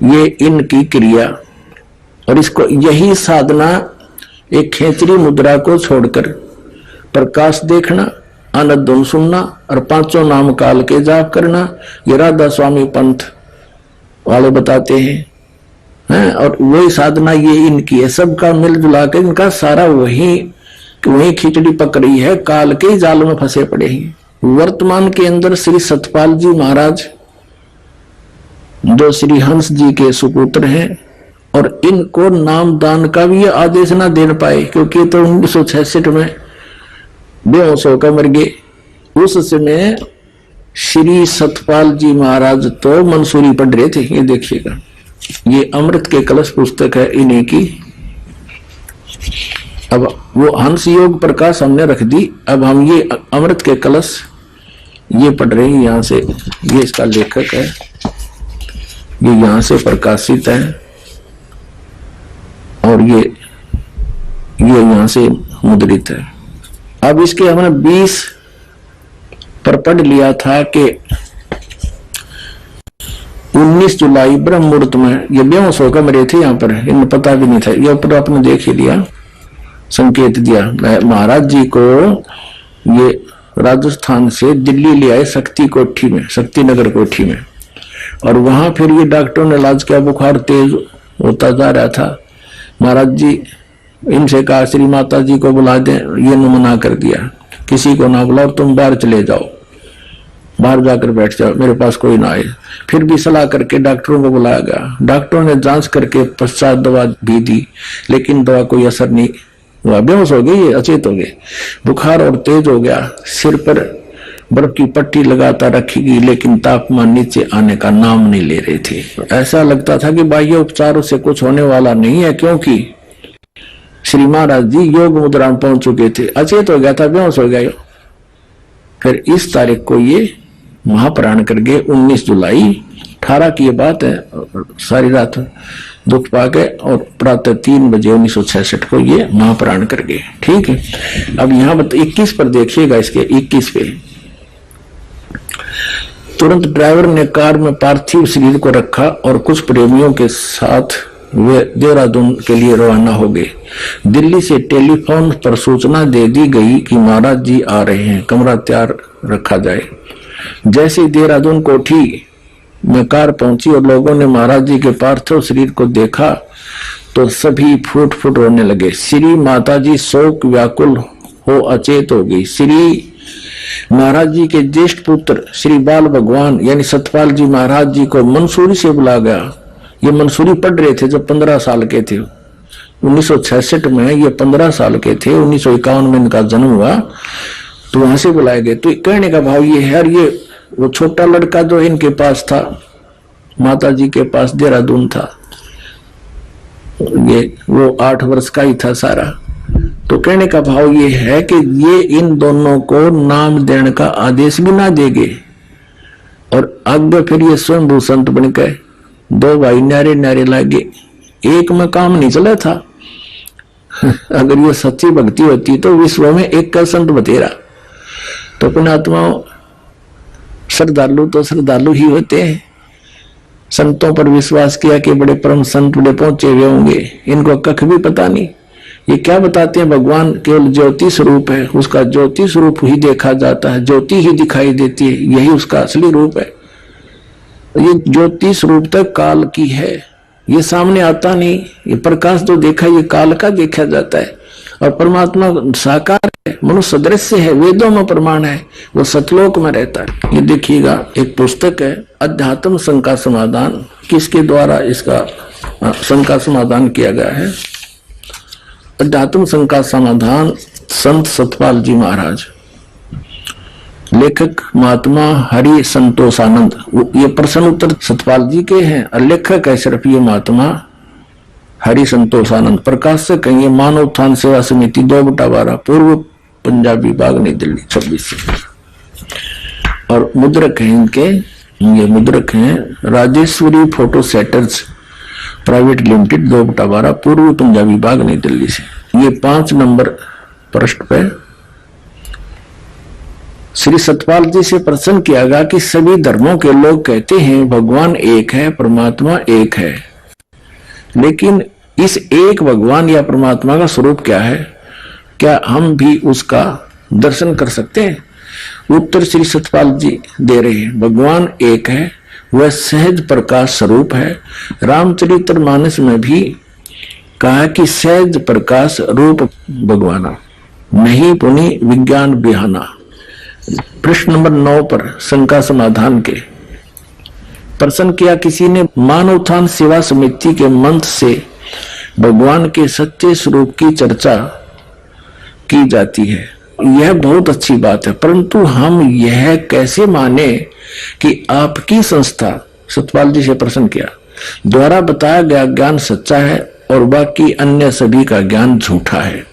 ये इनकी क्रिया। और इसको यही साधना एक खेचरी मुद्रा को छोड़कर प्रकाश देखना, अनहद धुन सुनना और पांचों नाम काल के जाप करना, ये राधा स्वामी पंथ वाले बताते हैं। और वही साधना ये इनकी है। सबका मिलजुला के इनका सारा वही खिचड़ी पक रही है, काल के जाल में फंसे पड़े हैं। वर्तमान के अंदर श्री सतपाल जी महाराज जो श्री हंस जी के सुपुत्र हैं, और इनको नाम दान का भी आदेश ना दे पाए क्योंकि तो 1966 में बेहोश होकर मर गए। उस समय श्री सतपाल जी महाराज तो मंसूरी पढ़ रहे थे। ये देखिएगा, ये अमृत के कलश पुस्तक है इन्हीं की। अब वो हंस योग प्रकाश हमने रख दी, अब हम ये अमृत के कलश ये पढ़ रहे हैं। यहां से ये इसका लेखक है, ये यहां से प्रकाशित है और ये यहां से मुद्रित है। अब इसके हमने 20 पर पढ़ लिया था कि 19 जुलाई ब्रह्म मुहूर्त में ये बेहोश होकर मरे थे। यहाँ पर इन्हें पता भी नहीं था, ये ऊपर आपने देख ही लिया, संकेत दिया। महाराज जी को ये राजस्थान से दिल्ली ले आए शक्ति कोठी में, शक्ति नगर कोठी में, और वहां फिर ये डॉक्टरों ने इलाज किया, बुखार तेज होता जा रहा था। महाराज जी इनसे कहा श्री माता जी को बुला दें, ये ने मना कर दिया, किसी को ना बुलाओ, तुम बाहर चले जाओ, बाहर जाकर बैठ जाओ, मेरे पास कोई ना आए। फिर भी सलाह करके डॉक्टरों को बुलाया गया। डॉक्टरों ने जांच करके पश्चात दवा भी दी, लेकिन दवा कोई असर नहीं हुआ। बेहोश हो गए, ये अचेत हो गए, बुखार और तेज हो गया। सिर पर बर्फ की पट्टी लगातार रखी गई, लेकिन तापमान नीचे आने का नाम नहीं ले रहे थे। ऐसा लगता था कि बाह्य उपचारों से कुछ होने वाला नहीं है, क्योंकि श्री महाराज जी योग मुद्रा में पहुंच चुके थे। अचेत हो गया था, बेहोश हो गया। फिर इस तारीख को ये महाप्राण कर गए। 19 जुलाई 18 की ये बात है। सारी रात दुख पाके और प्रातः 3 बजे 1966 को ये महाप्राण कर गए। ठीक है, अब यहाँ 21 पर देखिएगा, इसके 21 पे तुरंत ड्राइवर ने कार में पार्थिव शरीर को रखा और कुछ प्रेमियों के साथ वे देहरादून के लिए रवाना हो गए। दिल्ली से टेलीफोन पर सूचना दे दी गई कि महाराज जी आ रहे हैं, कमरा तैयार रखा जाए। जैसे ही देहरादून कोठी में कार पहुंची और लोगों ने महाराज जी के पार्थिव शरीर को देखा तो सभी फूट फूट रोने लगे। श्री माता जी शोक व्याकुल हो अचेत हो गई। श्री महाराज जी के ज्येष्ठ पुत्र श्री बाल भगवान यानी सतपाल जी महाराज जी को मंसूरी से बुला गया। ये मंसूरी पढ़ रहे थे जब 15 साल के थे। 1966 में ये 15 साल के थे। 1951 में इनका जन्म हुआ, तो वहां से बुलाए गए। तो कहने का भाव ये है, और ये वो छोटा लड़का जो इनके पास था, माता जी के पास देहरादून था, ये वो 8 वर्ष का ही था सारा। तो कहने का भाव ये है कि ये इन दोनों को नाम देने का आदेश भी ना देंगे और आगे फिर ये स्वयं संत बन गए। दो भाई न्यारे न्यारे लागे, एक में काम नहीं चला था। अगर ये सच्ची भक्ति होती तो विश्व में एक का संत बतेरा। तो पुण्यात्माओं, श्रद्धालु तो श्रद्धालु ही होते हैं। संतों पर विश्वास किया कि बड़े परम संत बड़े पहुंचे हुए होंगे, इनको कख भी पता नहीं। ये क्या बताते हैं? भगवान केवल ज्योति स्वरूप है, उसका ज्योति स्वरूप ही देखा जाता है, ज्योति ही दिखाई देती है, यही उसका असली रूप है। ये ज्योति स्वरूप तक काल की है, ये सामने आता नहीं। ये प्रकाश जो देखा ये काल का देखा जाता है। और परमात्मा साकार है, मनुष्य दृश्य है, वेदों में प्रमाण है, वो सतलोक में रहता है। ये देखिएगा, एक पुस्तक है अध्यात्म शंका समाधान, किसके द्वारा इसका शंका समाधान किया गया है? अध्यात्म शंका समाधान संत सतपाल जी महाराज, लेखक महात्मा हरि संतोषानंद। ये प्रश्न उत्तर सतपाल जी के हैं और लेखक है सिर्फ ये महात्मा हरि संतोषानंद। प्रकाशक है ये मानव उत्थान सेवा समिति 2/12 पूर्व पंजाबी बाग नई दिल्ली 26। और मुद्रक है इनके, ये मुद्रक हैं Rajeshwari photo setters private limited 2/12 पूर्व पंजाबी बाग नई दिल्ली से। ये 5 नंबर पृष्ठ पे श्री सतपाल जी से प्रश्न किया गया कि सभी धर्मों के लोग कहते हैं भगवान एक है, परमात्मा एक है, लेकिन इस एक भगवान या परमात्मा का स्वरूप क्या है? क्या हम भी उसका दर्शन कर सकते हैं? उत्तर श्री सतपाल जी दे रहे हैं, भगवान एक है, वह सहज प्रकाश स्वरूप है। रामचरितमानस में भी कहा कि सहज प्रकाश रूप भगवाना, नहीं पुनि विज्ञान बिहाना। प्रश्न नंबर 9 पर शंका समाधान के प्रश्न किया किसी ने, मानव उत्थान सेवा समिति के मंत्र से भगवान के सच्चे स्वरूप की चर्चा की जाती है, यह बहुत अच्छी बात है, परंतु हम यह कैसे माने कि आपकी संस्था, सतपाल जी से प्रश्न किया, द्वारा बताया गया ज्ञान सच्चा है और बाकी अन्य सभी का ज्ञान झूठा है?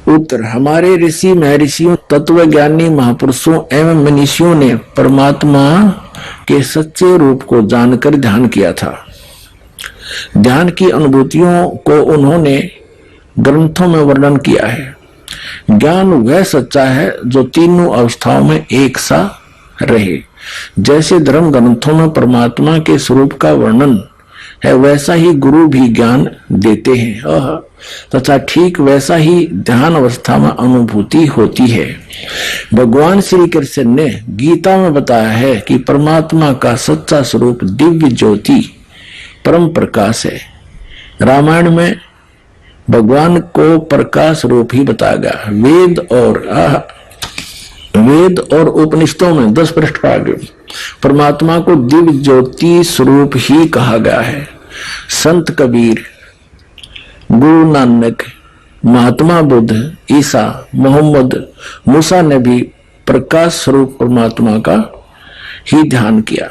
उत्तर, हमारे ऋषि महर्षियों तत्वज्ञानी महापुरुषों एवं मनीषियों ने परमात्मा के सच्चे रूप को जानकर ध्यान किया था। ध्यान की अनुभूतियों को उन्होंने ग्रंथों में वर्णन किया है। ज्ञान वह सच्चा है जो तीनों अवस्थाओं में एक सा रहे। जैसे धर्म ग्रंथों में परमात्मा के स्वरूप का वर्णन है, वैसा ही गुरु भी ज्ञान देते हैं तथा ठीक वैसा ही ध्यान अवस्था में अनुभूति होती है। भगवान श्री कृष्ण ने गीता में बताया है कि परमात्मा का सच्चा स्वरूप दिव्य ज्योति परम प्रकाश है। रामायण में भगवान को प्रकाश रूप ही बताया गया। वेद और उपनिषदों में 10 पृष्ठ आगे परमात्मा को दिव्य ज्योति स्वरूप ही कहा गया है। संत कबीर, गुरु नानक, महात्मा बुद्ध, ईसा, मोहम्मद, मूसा ने भी प्रकाश स्वरूप परमात्मा का ही ध्यान किया।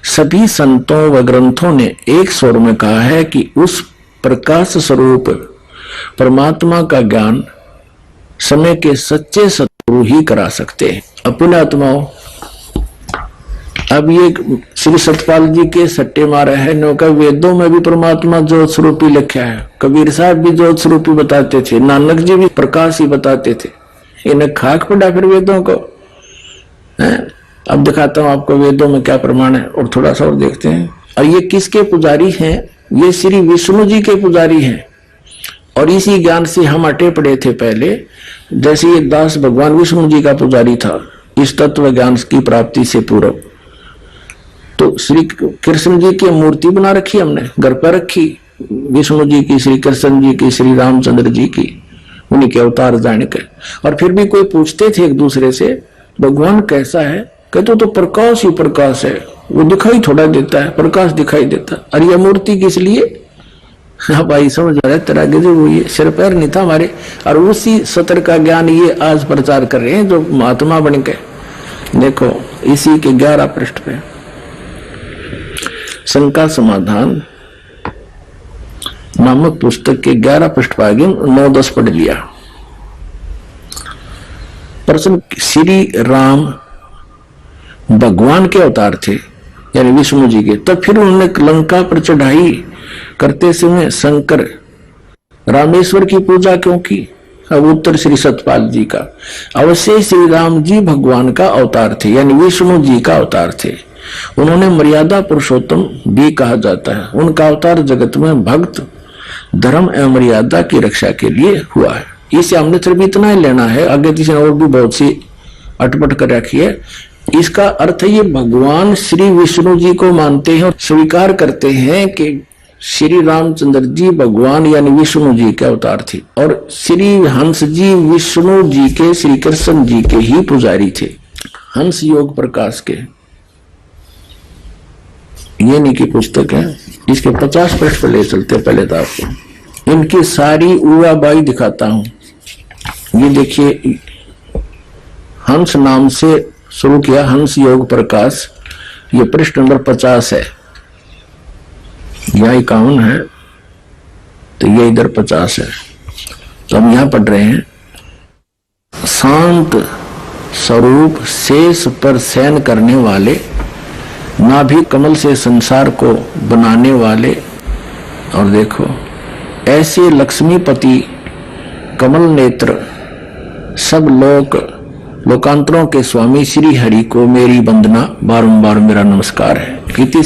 सभी संतों व ग्रंथों ने एक स्वर में कहा है कि उस प्रकाश स्वरूप परमात्मा का ज्ञान समय के सच्चे सतगुरु ही करा सकते हैं। अपने आत्माओं, अब ये श्री सतपाल जी के सट्टे मारे हैं नो का वेदों में भी परमात्मा ज्योत स्वरूपी लिखा है। कबीर साहब भी ज्योत स्वरूपी बताते थे, नानक जी भी प्रकाश ही बताते थे। इन्हें खाक पड़ा फिर वेदों को है? अब दिखाता हूं आपको वेदों में क्या प्रमाण है और थोड़ा सा और देखते हैं। और ये किसके पुजारी हैं? ये श्री विष्णु जी के पुजारी हैं और इसी ज्ञान से हम अटे पड़े थे पहले। जैसे ये दास भगवान विष्णु जी का पुजारी था इस तत्व ज्ञान की प्राप्ति से पूर्व, तो श्री कृष्ण जी की मूर्ति बना रखी हमने, घर पर रखी, विष्णु जी की, श्री कृष्ण जी की, श्री रामचंद्र जी की, उन्हीं के अवतार जाने के। और फिर भी कोई पूछते थे एक दूसरे से भगवान कैसा है? कहते तो प्रकाश ही प्रकाश है, वो दिखाई थोड़ा देता है, प्रकाश दिखाई देता है। और यह मूर्ति किस लिए? हाँ भाई समझ रहे, तेरा गजब वो ये सिर पैर नहीं था हमारे। और उसी सत्र का ज्ञान ये आज प्रचार कर रहे हैं जो महात्मा बन के। देखो इसी के 11 पृष्ठ पे शंका समाधान नामक पुस्तक के 11 पृष्ठ पागे 9-10 पढ़ लिया। प्रश्न, श्री राम भगवान के अवतार थे यानी विष्णु जी के, तब फिर उन्होंने लंका पर चढ़ाई करते समय शंकर रामेश्वर की पूजा क्यों की? अब उत्तर श्री सतपाल जी का, अवश्य श्री राम जी भगवान का अवतार थे यानी विष्णु जी का अवतार थे। उन्होंने मर्यादा पुरुषोत्तम भी कहा जाता है। उनका अवतार जगत में भक्त धर्म एवं मर्यादा की रक्षा के लिए हुआ है। इसे हमने सिर्फ इतना ही लेना है, आगे तीसरे और भी बहुत सी अटपट कर रखी है। इसका अर्थ ये भगवान श्री विष्णु जी को मानते हैं और स्वीकार करते हैं कि श्री रामचंद्र जी भगवान यानी विष्णु जी के अवतार थे और श्री हंस जी विष्णु जी के श्री कृष्ण जी के ही पुजारी थे। हंस योग प्रकाश के ये निकी पुस्तक है, इसके 50 पृष्ठ पर ले चलते। पहले तो आपको इनकी सारी उड़ाबाई दिखाता हूं। ये देखिए, हंस नाम से शुरू किया, हंस योग प्रकाश, ये पृष्ठ नंबर 50 है, यह 51 है तो ये इधर 50 है। तो हम यहां पढ़ रहे हैं, शांत स्वरूप शेष पर शयन करने वाले, नाभि कमल से संसार को बनाने वाले, और देखो ऐसे लक्ष्मीपति कमल नेत्र सब लोकांतरों के स्वामी श्री हरि को मेरी वंदना, बारंबार मेरा नमस्कार है। इति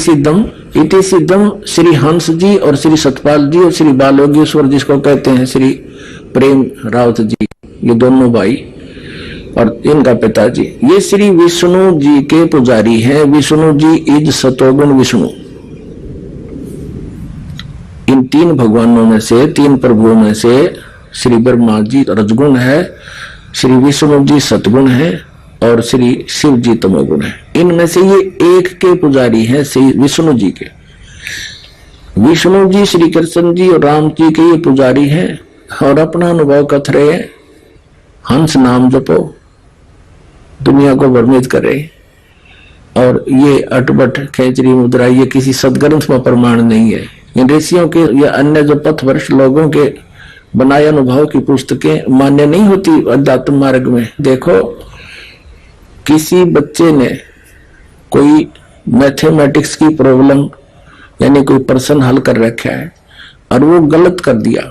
सिद्धम श्री हंस जी और श्री सतपाल जी और श्री बालोगेश्वर जिसको कहते हैं श्री प्रेम रावत जी, ये दोनों भाई और इनका पिताजी, ये श्री विष्णु जी के पुजारी हैं। विष्णु जी इज सतोगुण विष्णु। इन 3 भगवानों में से, 3 प्रभुओं में से श्री ब्रह्मा जी रजगुण है, श्री विष्णु जी सतगुण है और श्री शिव जी तमोगुण है। इनमें से ये एक के पुजारी हैं श्री विष्णु जी के। विष्णु जी श्री कृष्ण जी और राम जी के ये पुजारी हैं और अपना अनुभव कथ रहे, हंस नाम जपो, दुनिया को भ्रमित करे। और ये अटपट खेचरी मुद्रा ये किसी सदग्रंथ में प्रमाण नहीं है। इन ऋषियों के या अन्य जो पथभ्रष्ट लोगों के बनाए अनुभव की पुस्तकें मान्य नहीं होती अध्यात्म मार्ग में। देखो, किसी बच्चे ने कोई मैथमेटिक्स की प्रॉब्लम यानी कोई प्रश्न हल कर रखा है और वो गलत कर दिया,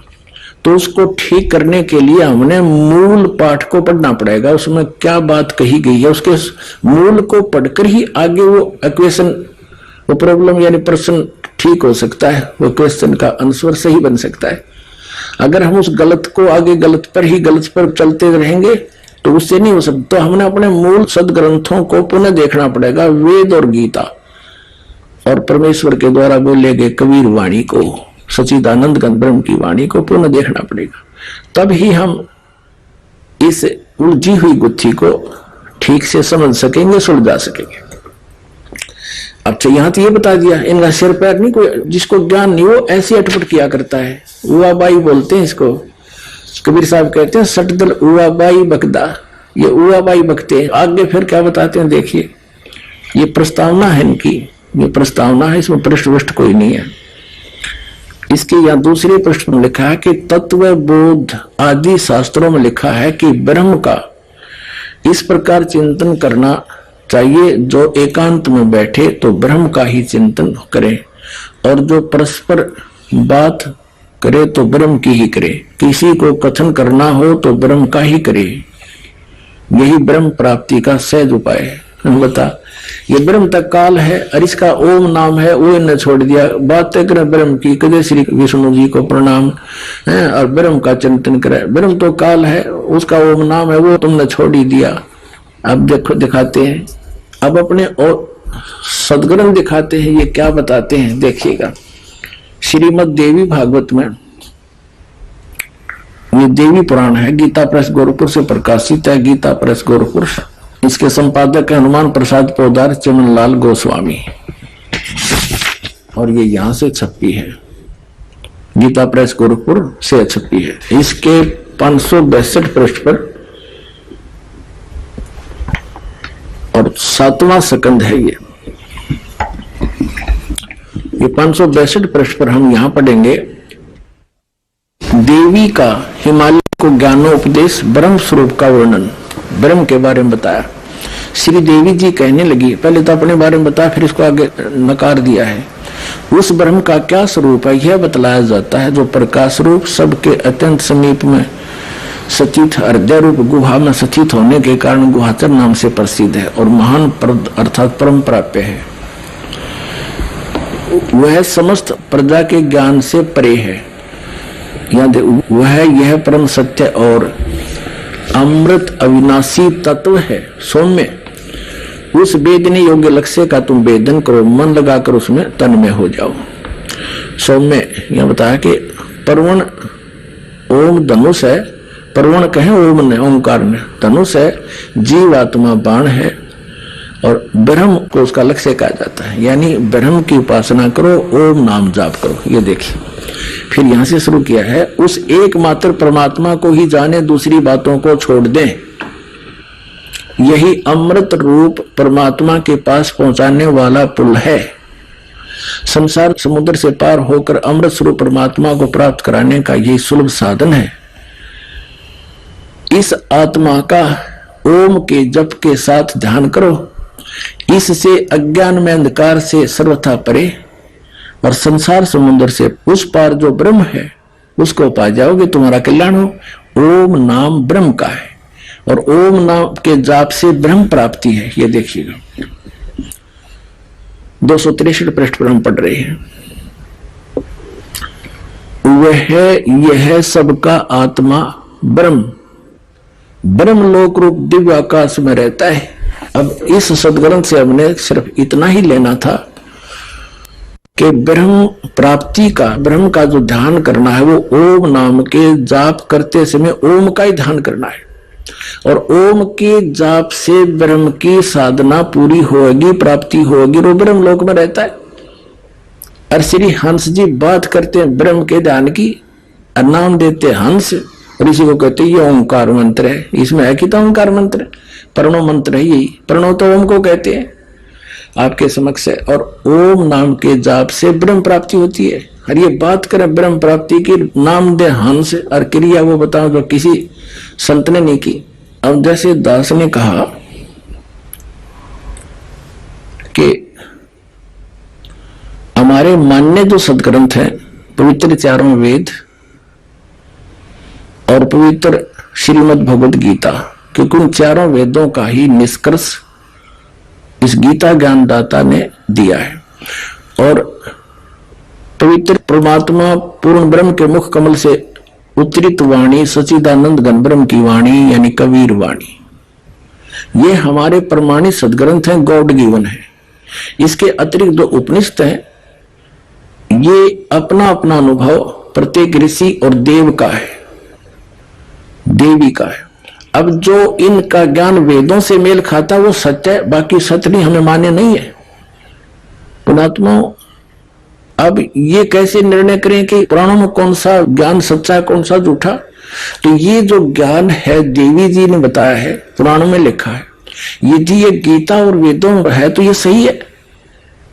तो उसको ठीक करने के लिए हमने मूल पाठ को पढ़ना पड़ेगा। उसमें क्या बात कही गई है उसके मूल को पढ़कर ही आगे वो इक्वेशन, वो प्रॉब्लम यानी प्रश्न ठीक हो सकता है, वो क्वेश्चन का आंसर सही बन सकता है। अगर हम उस गलत को आगे गलत पर चलते रहेंगे तो उससे नहीं हो सकता। तो हमने अपने मूल सदग्रंथों को पुनः देखना पड़ेगा, वेद और गीता और परमेश्वर के द्वारा बोले गए कबीर वाणी को, सच्चिदानंद घन ब्रह्म की वाणी को पुनः देखना पड़ेगा। तब ही हम इस उलझी हुई गुत्थी को ठीक से समझ सकेंगे, सुलझा सकेंगे। अच्छा, यहां तो ये बता दिया, इनका सिर पैर नहीं, कोई जिसको ज्ञान नहीं वो ऐसी अटपट किया करता है। उवाबाई बोलते हैं इसको, कबीर साहब कहते हैं सटदल उवाबाई बकदा, ये उवाबाई बकते हैं। आगे फिर क्या बताते हैं देखिए, ये प्रस्तावना है इनकी, ये प्रस्तावना है, इसमें पृष्ठ कोई नहीं है। इसके यहाँ दूसरे पृष्ठ में लिखा है कि तत्व बोध आदि शास्त्रों में लिखा है कि ब्रह्म का इस प्रकार चिंतन करना चाहिए, जो एकांत में बैठे तो ब्रह्म का ही चिंतन करे और जो परस्पर बात करे तो ब्रह्म की ही करे। किसी को कथन करना हो तो ब्रह्म का ही करे, यही ब्रह्म प्राप्ति का सहज उपाय है। बता, ये ब्रह्म तक काल है और इसका ओम नाम है, वो इन्हें छोड़ दिया। बातें करे ब्रह्म की, कदे श्री विष्णु जी को प्रणाम है और ब्रह्म का चिंतन करे। ब्रह्म तो काल है, उसका ओम नाम है, वो तुमने छोड़ ही दिया। अब देखो दिखाते हैं, अब अपने और सदग्रंथ दिखाते हैं, ये क्या बताते हैं देखिएगा। श्रीमद देवी भागवत में, ये देवी पुराण है, गीता प्रेस गोरखपुर से प्रकाशित है, गीता प्रेस गोरखपुर। इसके संपादक है हनुमान प्रसाद पोदार चमनलाल गोस्वामी और ये यहां से छपी है, गीता प्रेस गोरखपुर से छपी है। इसके 562 पृष्ठ पर और 7वां सकंद है ये 562 पृष्ठ पर हम यहां पढ़ेंगे। देवी का हिमालय को ज्ञानोपदेश, ब्रह्म स्वरूप का वर्णन, ब्रह्म के बारे में बताया। श्री देवी जी कहने लगी, पहले तो अपने बारे में बताया, फिर इसको आगे नकार दिया है। उस ब्रह्म का क्या स्वरूप है यह बतलाया जाता है, जो प्रकाश रूप, सबके अत्यंत समीप में सचित हृदय रूप गुहा में सचित होने के कारण गुहाचर नाम से प्रसिद्ध है और महान प्रद अर्थात परम प्राप्य है। वह समस्त प्रजा के ज्ञान से परे है। वह यह परम सत्य और अमृत अविनाशी तत्व है। सौम्य, उस वेदने योग्य लक्ष्य का तुम वेदन करो, मन लगाकर उसमें तन्मय हो जाओ। सौम्य यह बताया कि परवण ओम धनुष है, परवण कहे ओम ने, ओंकार ने, धनुष है, जीवात्मा बाण है और ब्रह्म को उसका लक्ष्य कहा जाता है। यानी ब्रह्म की उपासना करो, ओम नाम जाप करो। ये देखिए, फिर यहां से शुरू किया है, उस एकमात्र परमात्मा को ही जाने, दूसरी बातों को छोड़ दें। यही अमृत रूप परमात्मा के पास पहुंचाने वाला पुल है। संसार समुद्र से पार होकर अमृत स्वरूप परमात्मा को प्राप्त कराने का यही सुलभ साधन है। इस आत्मा का ओम के जप के साथ ध्यान करो, इससे अज्ञान में अंधकार से सर्वथा परे और संसार समुद्र से उस पार जो ब्रह्म है उसको पा जाओगे, तुम्हारा कल्याण हो। ओम नाम ब्रह्म का है और ओम नाम के जाप से ब्रह्म प्राप्ति है। ये देखिएगा 263 पृष्ठ पर हम पढ़ रहे हैं। वह यह सबका आत्मा ब्रह्म, ब्रह्म लोक रूप दिव्य आकाश में रहता है। अब इस सदग्रंथ से हमने सिर्फ इतना ही लेना था कि ब्रह्म प्राप्ति का, ब्रह्म का जो ध्यान करना है वो ओम नाम के जाप करते समय ओम का ही ध्यान करना है और ओम के जाप से ब्रह्म की साधना पूरी होगी, प्राप्ति होगी, वो ब्रह्म लोक में रहता है। और श्री हंस जी बात करते हैं ब्रह्म के ध्यान की और नाम देते हंस, और इसी को कहते हैं ये ओंकार मंत्र है। इसमें है कि तो ओंकार मंत्र, प्रणव मंत्र है यही, प्रणव तो ओम को कहते हैं आपके समक्ष है। और ओम नाम के जाप से ब्रह्म प्राप्ति होती है। और ये बात करें ब्रह्म प्राप्ति की, नाम दे हंस और क्रिया वो बताओ जो किसी संत ने नहीं की। अब जैसे दास ने कहा कि हमारे मान्य जो सदग्रंथ है, पवित्र चारों वेद और पवित्र श्रीमद् भगवद गीता, क्योंकि उन चारों वेदों का ही निष्कर्ष इस गीता ज्ञानदाता ने दिया है। और पवित्र परमात्मा पूर्ण ब्रह्म के मुख कमल से उत्तरित वाणी सच्चिदानंद घन ब्रह्म की वाणी यानी कबीर वाणी, ये हमारे प्रमाणित सदग्रंथ हैं, गॉड गिवन है। इसके अतिरिक्त जो उपनिषद हैं ये अपना अपना अनुभव प्रत्येक ऋषि और देव का है, देवी का है। अब जो इनका ज्ञान वेदों से मेल खाता वो सत्य है, बाकी सत्य नहीं हमें मान्य नहीं है। पुणात्मा अब ये कैसे निर्णय करें कि पुराणों में कौन सा ज्ञान सच्चा है, कौन सा झूठा? तो ये जो ज्ञान है देवी जी ने बताया है, पुराणों में लिखा है, यदि ये गीता और वेदों में है तो ये सही है।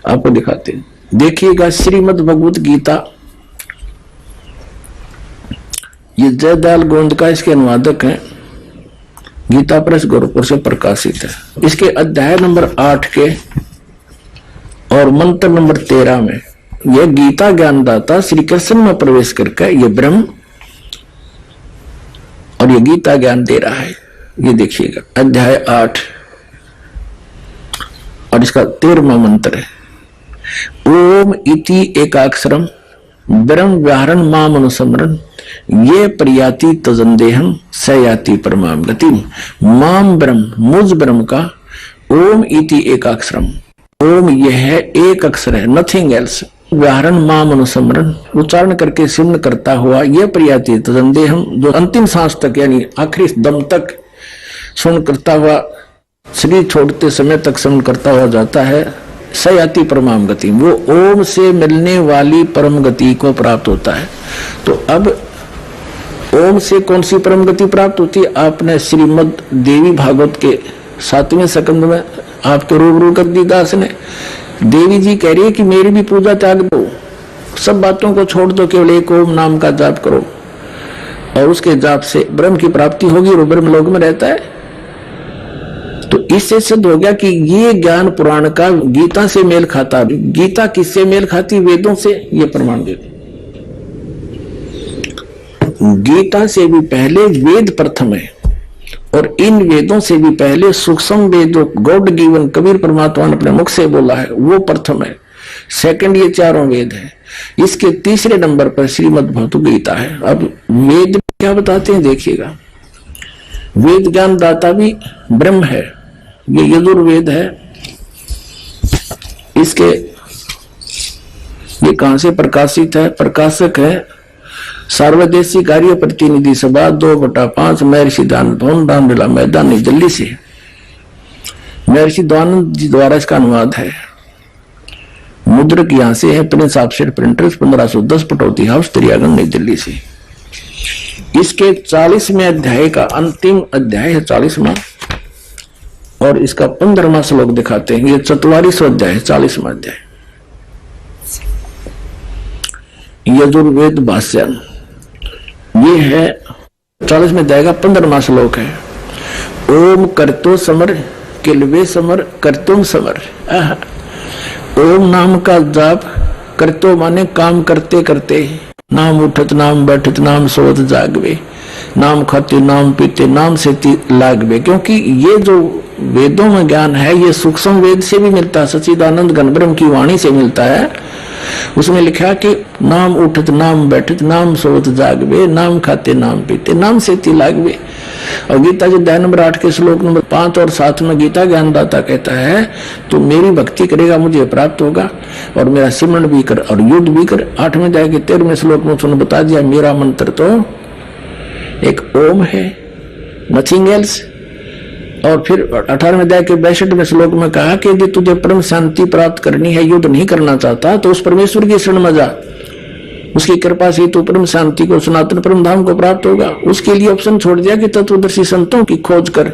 आपको दिखाते हैं, देखिएगा श्रीमद् भगवत गीता, ये जयदयाल गोविंद का इसके अनुवादक हैं, गीता प्रेस गोरखपुर से प्रकाशित है। इसके अध्याय नंबर 8 के और मंत्र नंबर 13 में यह गीता ज्ञानदाता श्री कृष्ण में प्रवेश करके ये ब्रह्म और ये गीता ज्ञान दे रहा है। ये देखिएगा अध्याय 8 और इसका 13वां मंत्र है, ओम इति एकाक्षरम ब्रह्म व्याहरण माम अनुसमरण ये प्रयाति तजंदेहम सयाति परमाम गति। माम ब्रह्म, मुझ ब्रह्म का ओम इति एकाक्षरम, ओम यह है एक अक्षर है, नथिंग एल्स। व्याहरण माम अनुसमरण उच्चारण करके सिमरण करता हुआ ये प्रयाति तजंदेहम जो अंतिम सांस तक यानी आखिरी दम तक सुन करता हुआ शरीर छोड़ते समय तक श्रवण करता हुआ जाता है, सयाति परमाम गति, वो ओम से मिलने वाली परम गति को प्राप्त होता है। तो अब ओम से कौन सी परम गति प्राप्त होती है? आपने श्रीमद् देवी भागवत के 7वें स्कंद में आपके रूबरू कर दी दास ने। देवी जी कह रही है कि मेरी भी पूजा त्याग दो, सब बातों को छोड़ दो, केवल एक ओम नाम का जाप करो। और उसके जाप से ब्रह्म की प्राप्ति होगी और ब्रह्म लोक में रहता है। तो इससे सिद्ध हो गया कि ये ज्ञान पुराण का गीता से मेल खाता। गीता किससे मेल खाती? वेदों से। ये प्रमाण देते। गीता से भी पहले वेद प्रथम है और इन वेदों से भी पहले सूक्ष्म वेद जो गॉड गिवन कबीर परमात्मा ने अपने मुख से बोला है वो प्रथम है। सेकंड ये चारों वेद है। इसके तीसरे नंबर पर श्रीमद् भगवत गीता है। अब वेद क्या बताते हैं देखिएगा। वेद ज्ञान दाता भी ब्रह्म है। ये यजुर्वेद है। इसके ये कहां से प्रकाशित है? प्रकाशक है सार्वदेशिक कार्य प्रतिनिधि सभा 2/5 महर्षि दानंद भवन रामलीला मैदान नई दिल्ली से। महर्षि दानंद जी द्वारा इसका अनुवाद है। मुद्रक यहां से है Prince offset printers 1510 Pataudi house त्रियागंज नई दिल्ली से। इसके 40वें अध्याय का अंतिम अध्याय है 40वां और इसका 15वां श्लोक दिखाते हैं। ये 44वां अध्याय है 40वां अध्याय यजुर्वेद भाष्य। ये है 40वें अध्याय का 15वां श्लोक है। ओम करतो समर किलवे समर करतुम समर। ओम नाम का जाप करतो माने काम करते करते, नाम उठत नाम बैठत नाम सोत जागवे, नाम खाते नाम पीते नाम से लागवे। क्योंकि ये जो वेदों में ज्ञान है ये सूक्ष्म वेद से भी मिलता है, सच्चिदानंद घन ब्रह्म की वाणी से मिलता है। उसमें लिखा कि नाम उठत नाम बैठत नाम सोत जागवे, नाम खाते नाम पीते नाम से लागवे। और गीता जी अध्याय नंबर 8 के श्लोक नंबर 5 और 7 में गीता ज्ञानदाता कहता है तो मेरी भक्ति करेगा मुझे प्राप्त होगा और मेरा सिमरण भी कर और युद्ध भी कर। 8वें अध्याय के 13वें श्लोक में उसने बता दिया मेरा मंत्र तो एक ओम है, नथिंग एल्स। और फिर 18वें अध्याय के 62वें श्लोक में कहा कि यदि तुझे परम शांति प्राप्त करनी है, युद्ध नहीं करना चाहता, तो उस परमेश्वर की शरण में जा, उसकी कृपा से तू परम शांति को सनातन परम धाम को प्राप्त होगा। उसके लिए ऑप्शन छोड़ दिया कि तत्वदर्शी संतों की खोज कर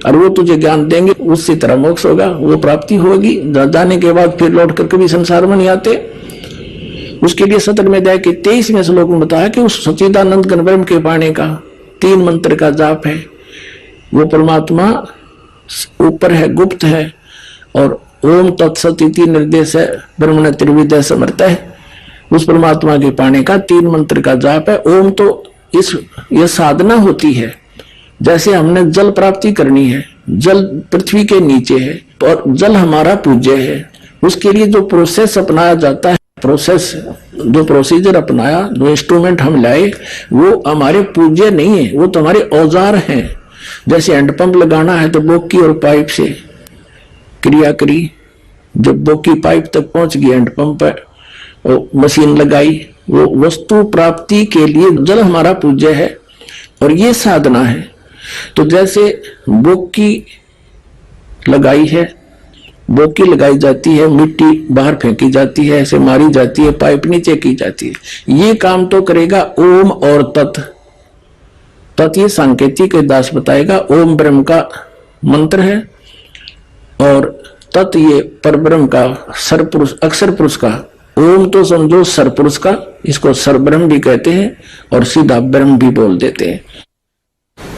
और वो तुझे ज्ञान देंगे, उससे तेरा मोक्ष होगा, वो प्राप्ति होगी। जाने के बाद फिर लौट कर कभी संसार में नहीं आते। उसके लिए 17वें अध्याय के 23वें श्लोक में बताया कि उस सच्चिदानंद घन ब्रह्म के पाने का 3 मंत्र का जाप है। वो परमात्मा ऊपर है, गुप्त है और ओम तत्सत इति निर्देश है, ब्रह्म ने त्रिविधय समर्थ है। उस परमात्मा के पाने का 3 मंत्र का जाप है। ओम तो ये साधना होती है। जैसे हमने जल प्राप्ति करनी है, जल पृथ्वी के नीचे है और जल हमारा पूज्य है। उसके लिए जो प्रोसेस अपनाया जाता है, जो प्रोसीजर अपनाया, जो इंस्ट्रूमेंट हम लाए, वो हमारे पूज्य नहीं है, वो तो हमारे औजार हैं। जैसे हैंडपंप लगाना है तो बोकी और पाइप से क्रिया करी, जब बोकी पाइप तक पहुंच गई हैंडपंप पर वो मशीन लगाई। वो वस्तु प्राप्ति के लिए जल हमारा पूज्य है और ये साधना है। तो जैसे बोकी लगाई है, बोकी लगाई जाती है, मिट्टी बाहर फेंकी जाती है, ऐसे मारी जाती है, पाइप नीचे की जाती है। ये काम तो करेगा ओम और तत्। तत् ये सांकेतिक दास बताएगा। ओम ब्रह्म का मंत्र है और तत् ये परब्रह्म का सरपुरुष अक्षर पुरुष का। ओम तो समझो सरपुरुष का, इसको सरब्रह्म भी कहते हैं और सीधा ब्रह्म भी बोल देते हैं।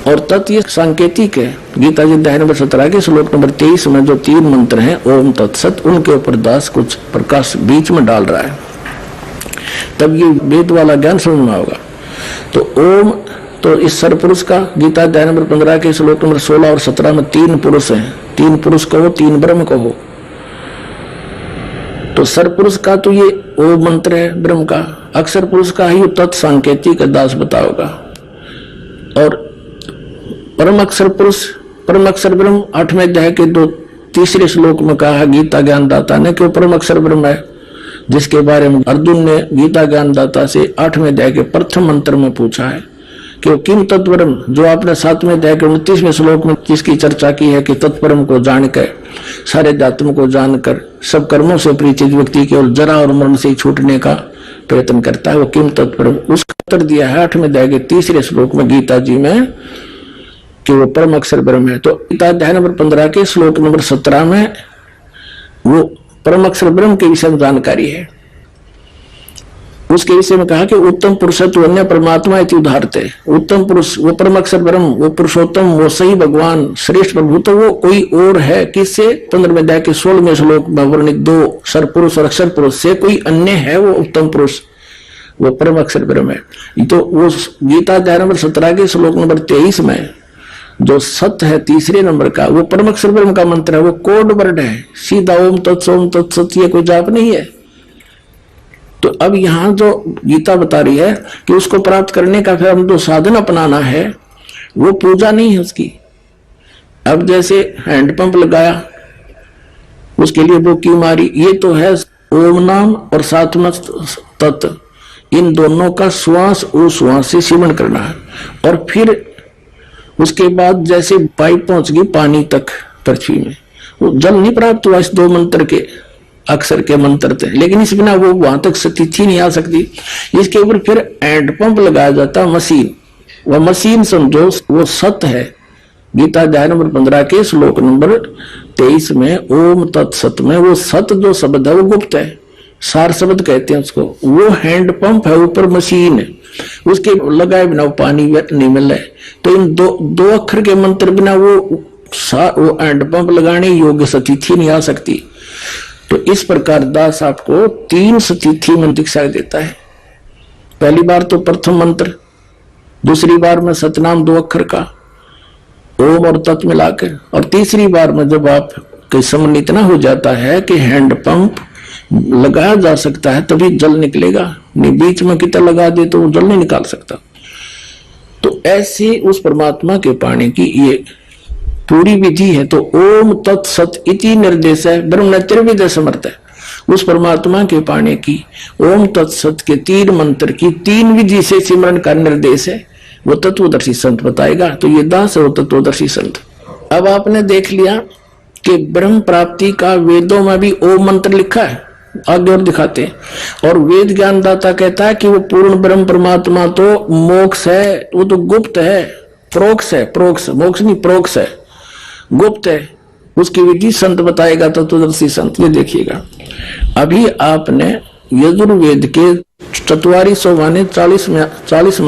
और तत् ये सांकेतिक है। गीता जी अध्याय नंबर 17 के श्लोक नंबर 23 में जो 3 मंत्र हैं ओम तत्सत, उनके ऊपर दास कुछ प्रकाश बीच में डाल रहा है, तब ये वेद वाला ज्ञान समझ में होगा। तो ओम तो इस सरपुरुष का गीता अध्याय नंबर 15 के श्लोक नंबर 16 और 17 में 3 पुरुष हैं। 3 पुरुष कहो, 3 ब्रह्म कहो। तो सरपुरुष का तो ये ओम मंत्र है ब्रह्म का, अक्षर पुरुष का ही तत्सांकेतिक दास बताओगा। और परम अक्षर पुरुष परम अक्षर ब्रह्म 8वें अध्याय के 3 श्लोक में कहा गीता ज्ञानदाता ने कि परम अक्षर ब्रह्म है, जिसके बारे में अर्जुन ने गीता ज्ञानदाता से 8वें अध्याय के प्रथम मंत्र में पूछा है कि वो किम तत्परम, जो आपने 7वें अध्याय के 29वें श्लोक में जिसकी चर्चा की है कि तत्परम को जानकर, सारे अध्यात्म को जानकर सब कर्मों से परिचित व्यक्ति केवल जरा और मरण से छूटने का प्रयत्न करता है, वो किम तत्परम। उसका उत्तर दिया है 8वें अध्याय के 3 श्लोक में गीता जी में कि वो परम अक्षर ब्रह्म है। तो गीता अध्याय नंबर 15 के श्लोक नंबर 17 में वो परम अक्षर ब्रह्म के विषय में जानकारी है। उसके विषय में कहा कि उत्तम पुरुषत्व अन्य परमात्मा इति उदाहरते। उत्तम पुरुष वो परम अक्षर ब्रह्म, वो पुरुषोत्तम, वो सही भगवान, श्रेष्ठ प्रभु, तो वो कोई और है किससे? 15वें अध्याय के 16वें श्लोक में वर्णित 2 सरपुरुष और अक्षर पुरुष से कोई अन्य है वो उत्तम पुरुष, वो परम अक्षर ब्रह्म है। तो वो गीता अध्याय नंबर 17 के श्लोक नंबर 23 में जो सत्य है तीसरे नंबर का, वो परम अक्षर ब्रह्म का मंत्र है, वो कोड वर्ड है, सीधा ओम तत्सत, ये कोई जाप नहीं है। तो अब यहां जो गीता बता रही है कि उसको प्राप्त करने का फिर हम जो साधन अपनाना है वो पूजा नहीं है उसकी। अब जैसे हैंडपंप लगाया, उसके लिए डुबकी मारी, ये तो है ओम नाम और सात्विक तत्व, इन दोनों का श्वास उश्वास से सिमरण करना है। और फिर उसके बाद जैसे पाइप पहुंच गई पानी तक पृथ्वी में, वो जल नहीं प्राप्त हुआ इस 2 मंत्र के अक्षर के मंत्र थे, लेकिन इस बिना वो वहां तक स्थिति नहीं आ सकती। इसके ऊपर फिर हैंडपंप लगाया जाता मशीन, वह मशीन समझो वो सत्य है। गीता अध्याय नंबर 15 के श्लोक नंबर 23 में ओम तत्सत में वो सत्य जो शब्द है वो गुप्त है, सार शब्द कहते हैं उसको, वो हैंडपंप है, ऊपर मशीन है, उसके लगाए बिना वो पानी नहीं मिल रहा है। तो इन दो अक्षर के मंत्र बिना वो हैंडपंप लगाने योग्य स्थिति नहीं आ सकती। तो इस प्रकार दास आपको 3 स्थिति में दीक्षा देता है। पहली बार तो प्रथम मंत्र, दूसरी बार में सतनाम 2 अक्षर का ओम और तत्व मिलाकर, और तीसरी बार में जब आप के समन इतना हो जाता है कि हैंडपंप लगाया जा सकता है तभी जल निकलेगा, नहीं बीच में कितना लगा दे तो वो जल नहीं निकाल सकता। तो ऐसे उस परमात्मा के पाने की ये पूरी विधि है। तो ओम तत्सत इति निर्देश है, ब्रह्म त्रिविध समर्थ है। उस परमात्मा के पाने की ओम तत्सत के 3 मंत्र की 3 विधि से सिमरण का निर्देश है, वो तत्वदर्शी संत बताएगा। तो ये दास है वो तत्वदर्शी संत। अब आपने देख लिया कि ब्रह्म प्राप्ति का वेदों में भी ओम मंत्र लिखा है, आगे और दिखाते हैं। और वेद ज्ञानदाता कहता है कि वो पूर्ण ब्रह्म परमात्मा तो मोक्ष है, वो तो गुप्त है, प्रोक्ष है, प्रोक्ष मोक्ष नहीं प्रोक्ष है, गुप्त है, उसकी विधि संत बताएगा तत्वदर्शी संत। ये देखिएगा अभी आपने यजुर्वेद के 44वां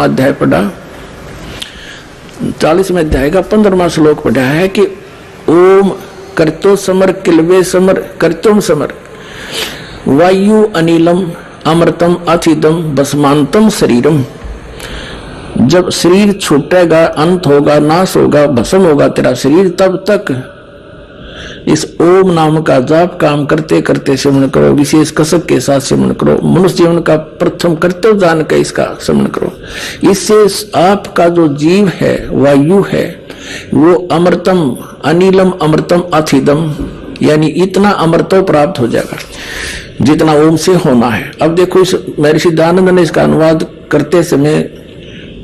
अध्याय पढ़ा, 40वें अध्याय का 15वां श्लोक पढ़ा है कि ओम कर्तो समर किलवे समर कर्तुम समर वायु अनिलम अमृतम अथिदम भस्मांतम शरीरम। जब शरीर छूटेगा, अंत होगा, नाश होगा, भस्म होगा तेरा शरीर, तब तक इस ओम नाम का जाप काम करते करते सिमरण करो, विशेष कसक के साथ सिमरण करो, मनुष्य जीवन का प्रथम कर्तव्य जान के इसका सिमरण करो। इससे आपका जो जीव है, वायु है, वो अमृतम अनिलम अमृतम अथिदम, यानी इतना अमृतो प्राप्त हो जाएगा जितना ओम से होना है। अब देखो इस महर्षि दयानंद ने इसका अनुवाद करते समय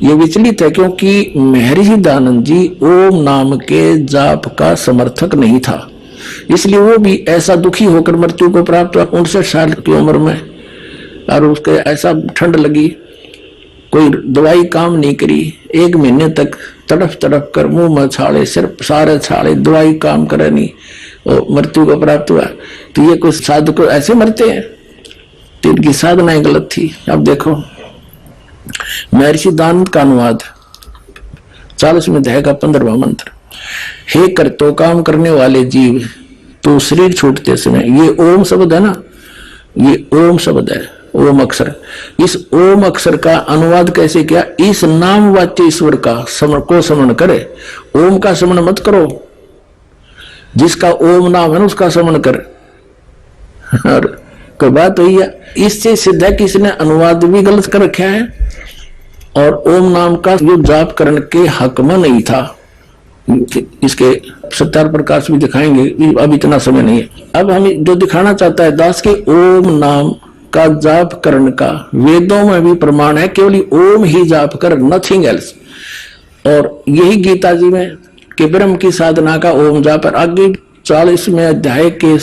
ये विचलित है, क्योंकि महर्षि दयानंद जी ओम नाम के जाप का समर्थक नहीं था, इसलिए वो भी ऐसा दुखी होकर मृत्यु को प्राप्त हुआ 59 साल की उम्र में। और उसके ऐसा ठंड लगी, कोई दवाई काम नहीं करी, 1 महीने तक तड़फ तड़फ कर मुंह में छाले, सिर्फ सारे छाले, दवाई काम करे नहीं, और मृत्यु को प्राप्त हुआ। तो ये कुछ साधक ऐसे मरते हैं, तो इनकी साधनाएं गलत थी। अब देखो महर्षि दयानंद का अनुवाद 40वें अध्याय का 15वां मंत्र, हे कर्तो काम करने वाले जीव, तो शरीर छूटते समय, ये ओम शब्द है ना, ये ओम शब्द है, ओम अक्षर। इस ओम अक्षर का अनुवाद कैसे किया? इस नाम वाच्य ईश्वर का स्मरण करे। ओम का स्मरण मत करो, जिसका ओम नाम है ना उसका स्मरण कर। और कोई बात हुई है, इससे सिद्ध है कि इसने अनुवाद भी गलत कर रखा है और ओम नाम का जो जाप करने के हक में नहीं था। इसके सत्यार प्रकाश भी दिखाएंगे, अब इतना समय नहीं है। अब हम जो दिखाना चाहता है दास के ओम नाम का जाप करने का वेदों में भी प्रमाण है, केवल ओम ही जाप कर, नथिंग एल्स। और यही गीता जी में कि ब्रह्म की साधना का ओम जाप। आगे 40वें अध्याय के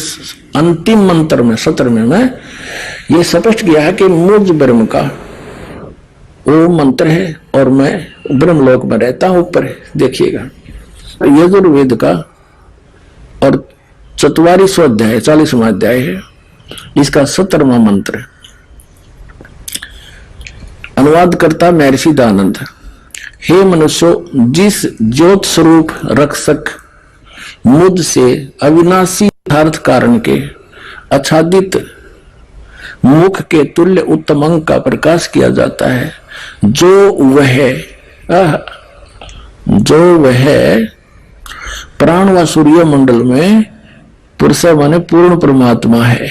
अंतिम मंत्र में 17वें में ये स्पष्ट किया है कि मुझ ब्रह्म का ओम मंत्र है और मैं ब्रह्मलोक में रहता हूं। ऊपर देखिएगा यजुर्वेद का और 44वां अध्याय 40वां अध्याय है, इसका 17वां मंत्र। अनुवाद करता महर्षि दयानंद। हे मनुष्यों, जिस ज्योत स्वरूप रक्षक मुझ से अविनाशी यथार्थ कारण के आच्छादित मुख के तुल्य उत्तम अंग का प्रकाश किया जाता है, जो वह प्राण व सूर्य मंडल में पुरुष माने पूर्ण परमात्मा है,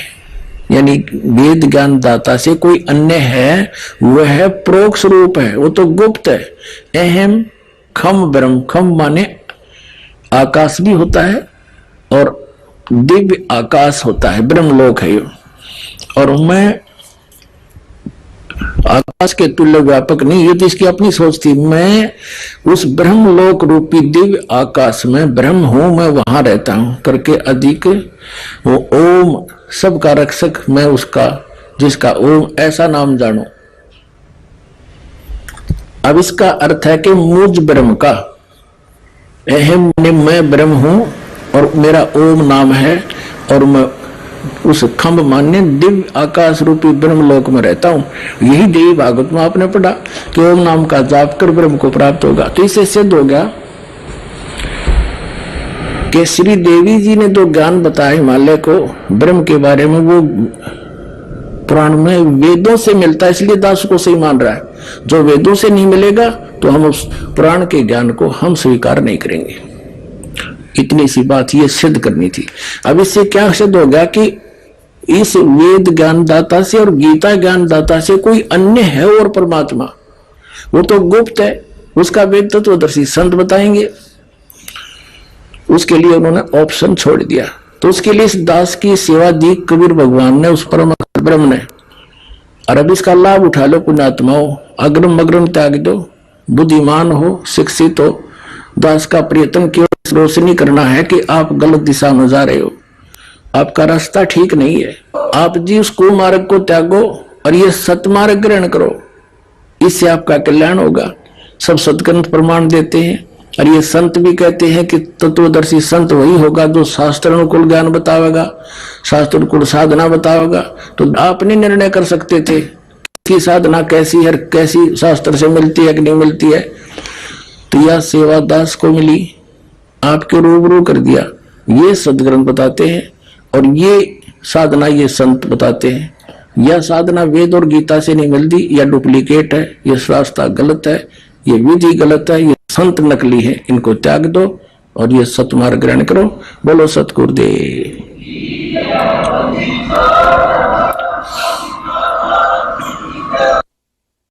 यानी वेद ज्ञान दाता से कोई अन्य है, वह प्रोक्ष रूप है, वो तो गुप्त है। अहम खम ब्रह्म, खम माने आकाश भी होता है और दिव्य आकाश होता है, ब्रह्मलोक है ये। और मैं आकाश के तुल्य व्यापक नहीं, ये तो इसकी अपनी सोच थी। मैं उस ब्रह्मलोक रूपी दिव्य आकाश में ब्रह्म हूं, मैं वहां रहता हूं करके अधिक वो ओम सबका रक्षक, मैं उसका जिसका ओम ऐसा नाम जानो। अब इसका अर्थ है कि मुझ ब्रह्म का, अहम मैं ब्रह्म हूं और मेरा ओम नाम है, और मैं उस खंभ मान्य दिव्य आकाश रूपी ब्रह्मलोक में रहता हूं। यही देवी भागवत में आपने पढ़ा कि ओम नाम का जाप कर ब्रह्म को प्राप्त होगा। तो इससे सिद्ध हो गया कि श्री देवी जी ने जो ज्ञान बताया हिमालय को ब्रह्म के बारे में, वो पुराण में वेदों से मिलता है, इसलिए दास को सही मान रहा है। जो वेदों से नहीं मिलेगा तो हम उस पुराण के ज्ञान को हम स्वीकार नहीं करेंगे। इतनी सी बात ये सिद्ध करनी थी। अब इससे क्या सिद्ध हो गया कि इस वेद ज्ञानदाता से और गीता ज्ञानदाता से कोई अन्य है और परमात्मा, वो तो गुप्त है, उसका वेद तत्वदर्शी संत बताएंगे। उसके लिए उन्होंने ऑप्शन छोड़ दिया। तो उसके लिए इस दास की सेवा दी कबीर भगवान ने, उस परम ब्रह्म ने। और अब इसका लाभ उठा लो पुण्यात्माओं, अग्रम अग्रम त्याग दो, बुद्धिमान हो, शिक्षित हो। दास का प्रयत्न केवल रोशनी करना है कि आप गलत दिशा में जा रहे हो, आपका रास्ता ठीक नहीं है। आप जी उस कुमार्ग को त्यागो और ये सतमार्ग ग्रहण करो, इससे आपका कल्याण होगा। सब सदग्रंथ प्रमाण देते हैं और ये संत भी कहते हैं कि तत्वदर्शी संत वही होगा जो शास्त्र अनुकूल ज्ञान बतावेगा, शास्त्र अनुकूल साधना बतावेगा। तो आप नहीं निर्णय कर सकते थे कि साधना कैसी है, कैसी शास्त्र से मिलती है कि नहीं मिलती है। तो यह सेवा दास को मिली, आपके रूबरू कर दिया। ये सदग्रंथ बताते हैं और ये साधना ये संत बताते हैं। यह साधना वेद और गीता से नहीं मिलती, यह डुप्लीकेट है, यह रास्ता गलत है, ये विधि गलत है, ये संत नकली है। इनको त्याग दो और ये सतमार्ग ग्रहण करो। बोलो सतगुरुदेव।